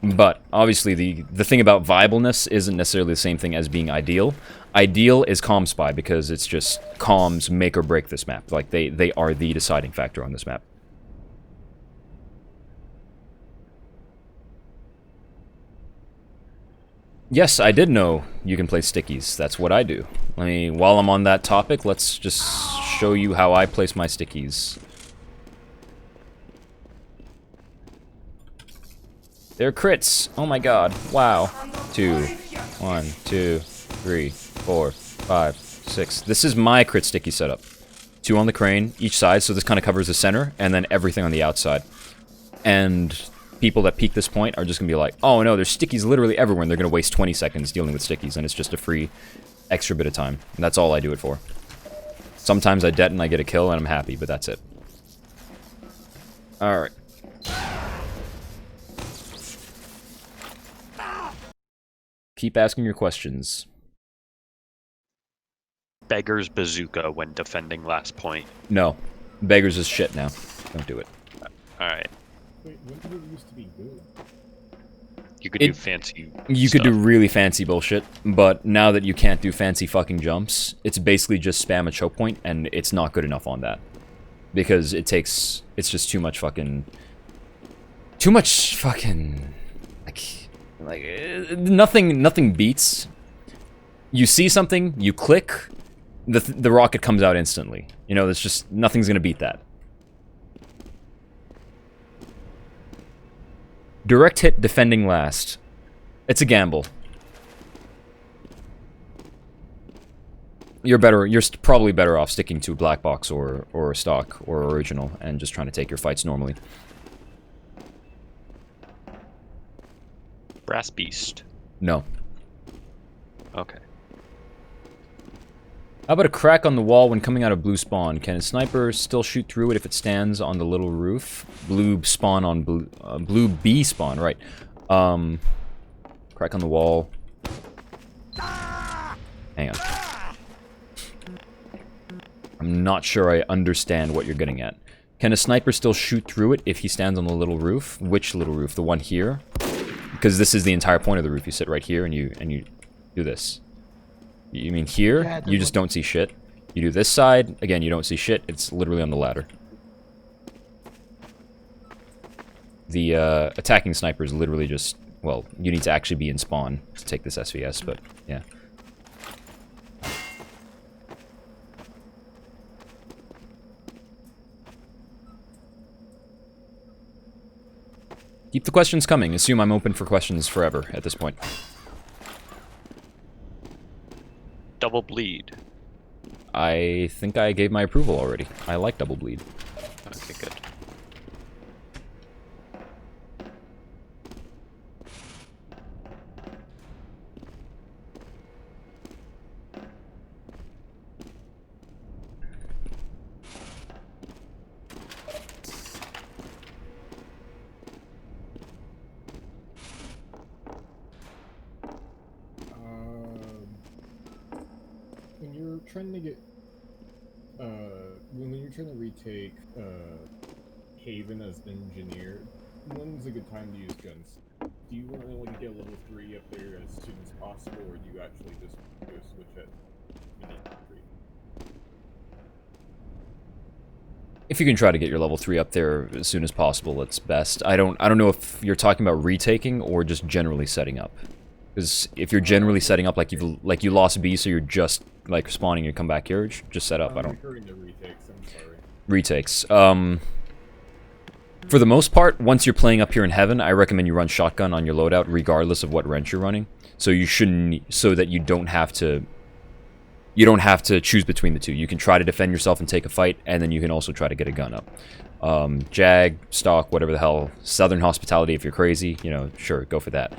But, obviously, the thing about viableness isn't necessarily the same thing as being ideal. Ideal is ComSpy, because it's just comms make or break this map. Like, they are the deciding factor on this map. Yes, I did know you can play stickies. That's what I do. While I'm on that topic, let's just show you how I place my stickies. They're crits. Oh my god. Wow. 2, 1, 2, 3, 4, 5, 6. This is my crit sticky setup. 2 on the crane, each side, so this kind of covers the center, and then everything on the outside. And people that peek this point are just going to be like, oh no, there's stickies literally everywhere, and they're going to waste 20 seconds dealing with stickies, and it's just a free extra bit of time. And that's all I do it for. Sometimes I det and I get a kill, and I'm happy, but that's it. Alright. Keep asking your questions.
Beggar's bazooka when defending last point.
No. Beggars is shit now. Don't do it.
Alright.
Wait, when did it used to be good?
You could do fancy
You could do really fancy bullshit, but now that you can't do fancy fucking jumps, it's basically just spam a choke point, and it's not good enough on that. Because it's just too much fucking... Nothing beats. You see something, you click, the rocket comes out instantly. You know, there's just, nothing's gonna beat that. Direct hit defending last. It's a gamble. You're probably better off sticking to black box or stock or original and just trying to take your fights normally.
Brass Beast.
No.
Okay.
How about a crack on the wall when coming out of blue spawn? Can a sniper still shoot through it if it stands on the little roof? Blue spawn on blue B spawn, right. Crack on the wall. Hang on. I'm not sure I understand what you're getting at. Can a sniper still shoot through it if he stands on the little roof? Which little roof? The one here? Because this is the entire point of the roof. You sit right here and you do this. You mean here?
Yeah,
you just don't see shit. You do this side, again, you don't see shit. It's literally on the ladder. The attacking sniper is literally just, well, you need to actually be in spawn to take this SVS, but yeah. Keep the questions coming. Assume I'm open for questions forever at this point.
Double bleed.
I think I gave my approval already. I like double bleed.
Okay, good.
When you're trying to get, when you're trying to retake Haven as engineer, when's a good time to use guns? Do you want to get level 3 up there as soon as possible, or do you actually just go switch at minute 3?
If you can try to get your level 3 up there as soon as possible, it's best. I don't know if you're talking about retaking or just generally setting up. Because if you're generally setting up like you lost B, so you're just like spawning and come back here, just set up. I don't.
Referring to retakes, I'm sorry.
Retakes. For the most part, once you're playing up here in heaven, I recommend you run shotgun on your loadout regardless of what wrench you're running. So you shouldn't, so that you don't have to choose between the two. You can try to defend yourself and take a fight, and then you can also try to get a gun up. Jag, stock, whatever the hell, Southern Hospitality if you're crazy, you know, sure, go for that.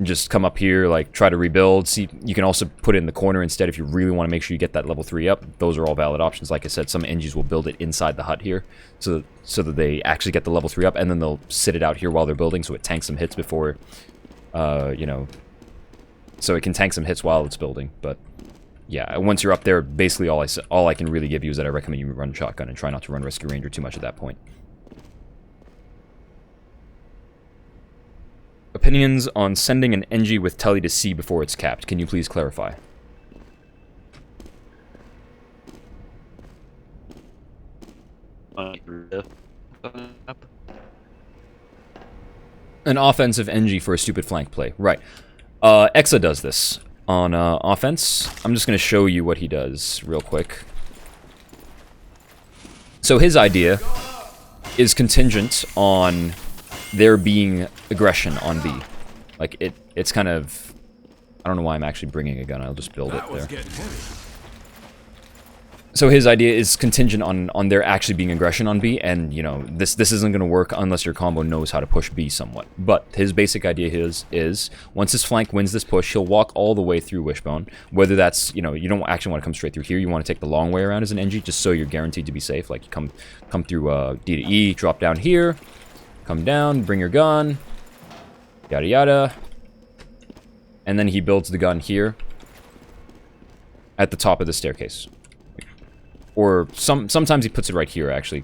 Just come up here, like, try to rebuild. See, you can also put it in the corner instead if you really want to make sure you get that level 3 up. Those are all valid options. Like I said, some NGs will build it inside the hut here, so that they actually get the level 3 up, and then they'll sit it out here while they're building, so it tanks some hits before, you know, so it can tank some hits while it's building. But yeah, once you're up there, basically all I can really give you is that I recommend you run shotgun and try not to run Rescue Ranger too much at that point. Opinions on sending an NG with Telly to C before it's capped. Can you please clarify? An offensive NG for a stupid flank play. Right. Exa does this on offense. I'm just going to show you what he does real quick. So his idea is contingent on there being aggression on B. Like, it's kind of... I don't know why I'm actually bringing a gun. I'll just build it there. So his idea is contingent on there actually being aggression on B, and, you know, this isn't going to work unless your combo knows how to push B somewhat. But his basic idea is once his flank wins this push, he'll walk all the way through Wishbone. Whether that's, you know, you don't actually want to come straight through here, you want to take the long way around as an NG, just so you're guaranteed to be safe. Like, you come through D to E, drop down here, come down, bring your gun, yada yada. And then he builds the gun here at the top of the staircase. Or sometimes he puts it right here, actually,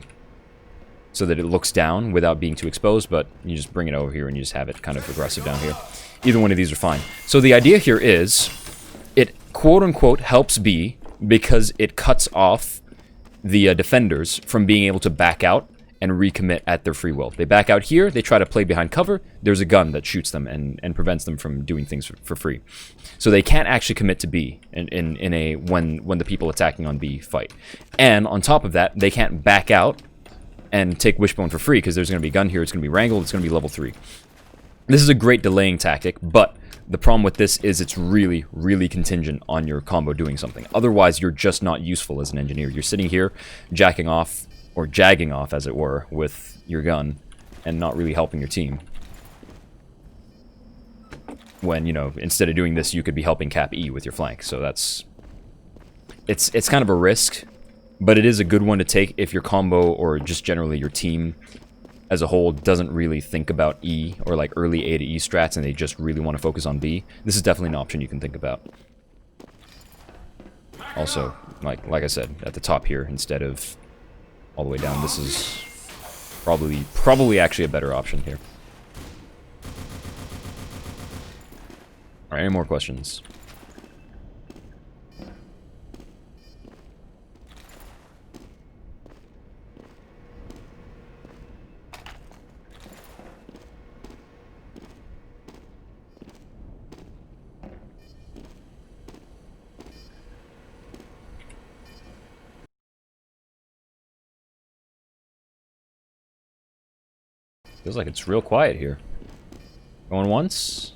so that it looks down without being too exposed, but you just bring it over here and you just have it kind of aggressive down here. Either one of these are fine. So the idea here is it quote-unquote helps B because it cuts off the defenders from being able to back out and recommit at their free will. They back out here, they try to play behind cover, there's a gun that shoots them and prevents them from doing things for free. So they can't actually commit to B when the people attacking on B fight. And on top of that, they can't back out and take Wishbone for free because there's going to be a gun here, it's going to be wrangled, it's going to be level 3. This is a great delaying tactic, but the problem with this is it's really, really contingent on your combo doing something. Otherwise, you're just not useful as an engineer. You're sitting here jacking off, or jagging off, as it were, with your gun, and not really helping your team. When, you know, instead of doing this, you could be helping cap E with your flank, so that's... It's kind of a risk, but it is a good one to take if your combo, or just generally your team as a whole, doesn't really think about E, or like early A to E strats, and they just really want to focus on B. This is definitely an option you can think about. Also, like I said, at the top here, instead of all the way down, this is probably actually a better option here. Alright, any more questions? Feels like it's real quiet here. Going once?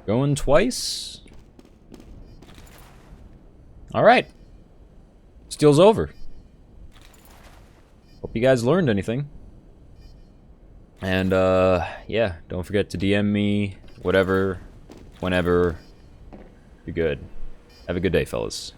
Going twice? Alright. Steel's over. Hope you guys learned anything. And, yeah, don't forget to DM me, whatever, whenever. Be good. Have a good day, fellas.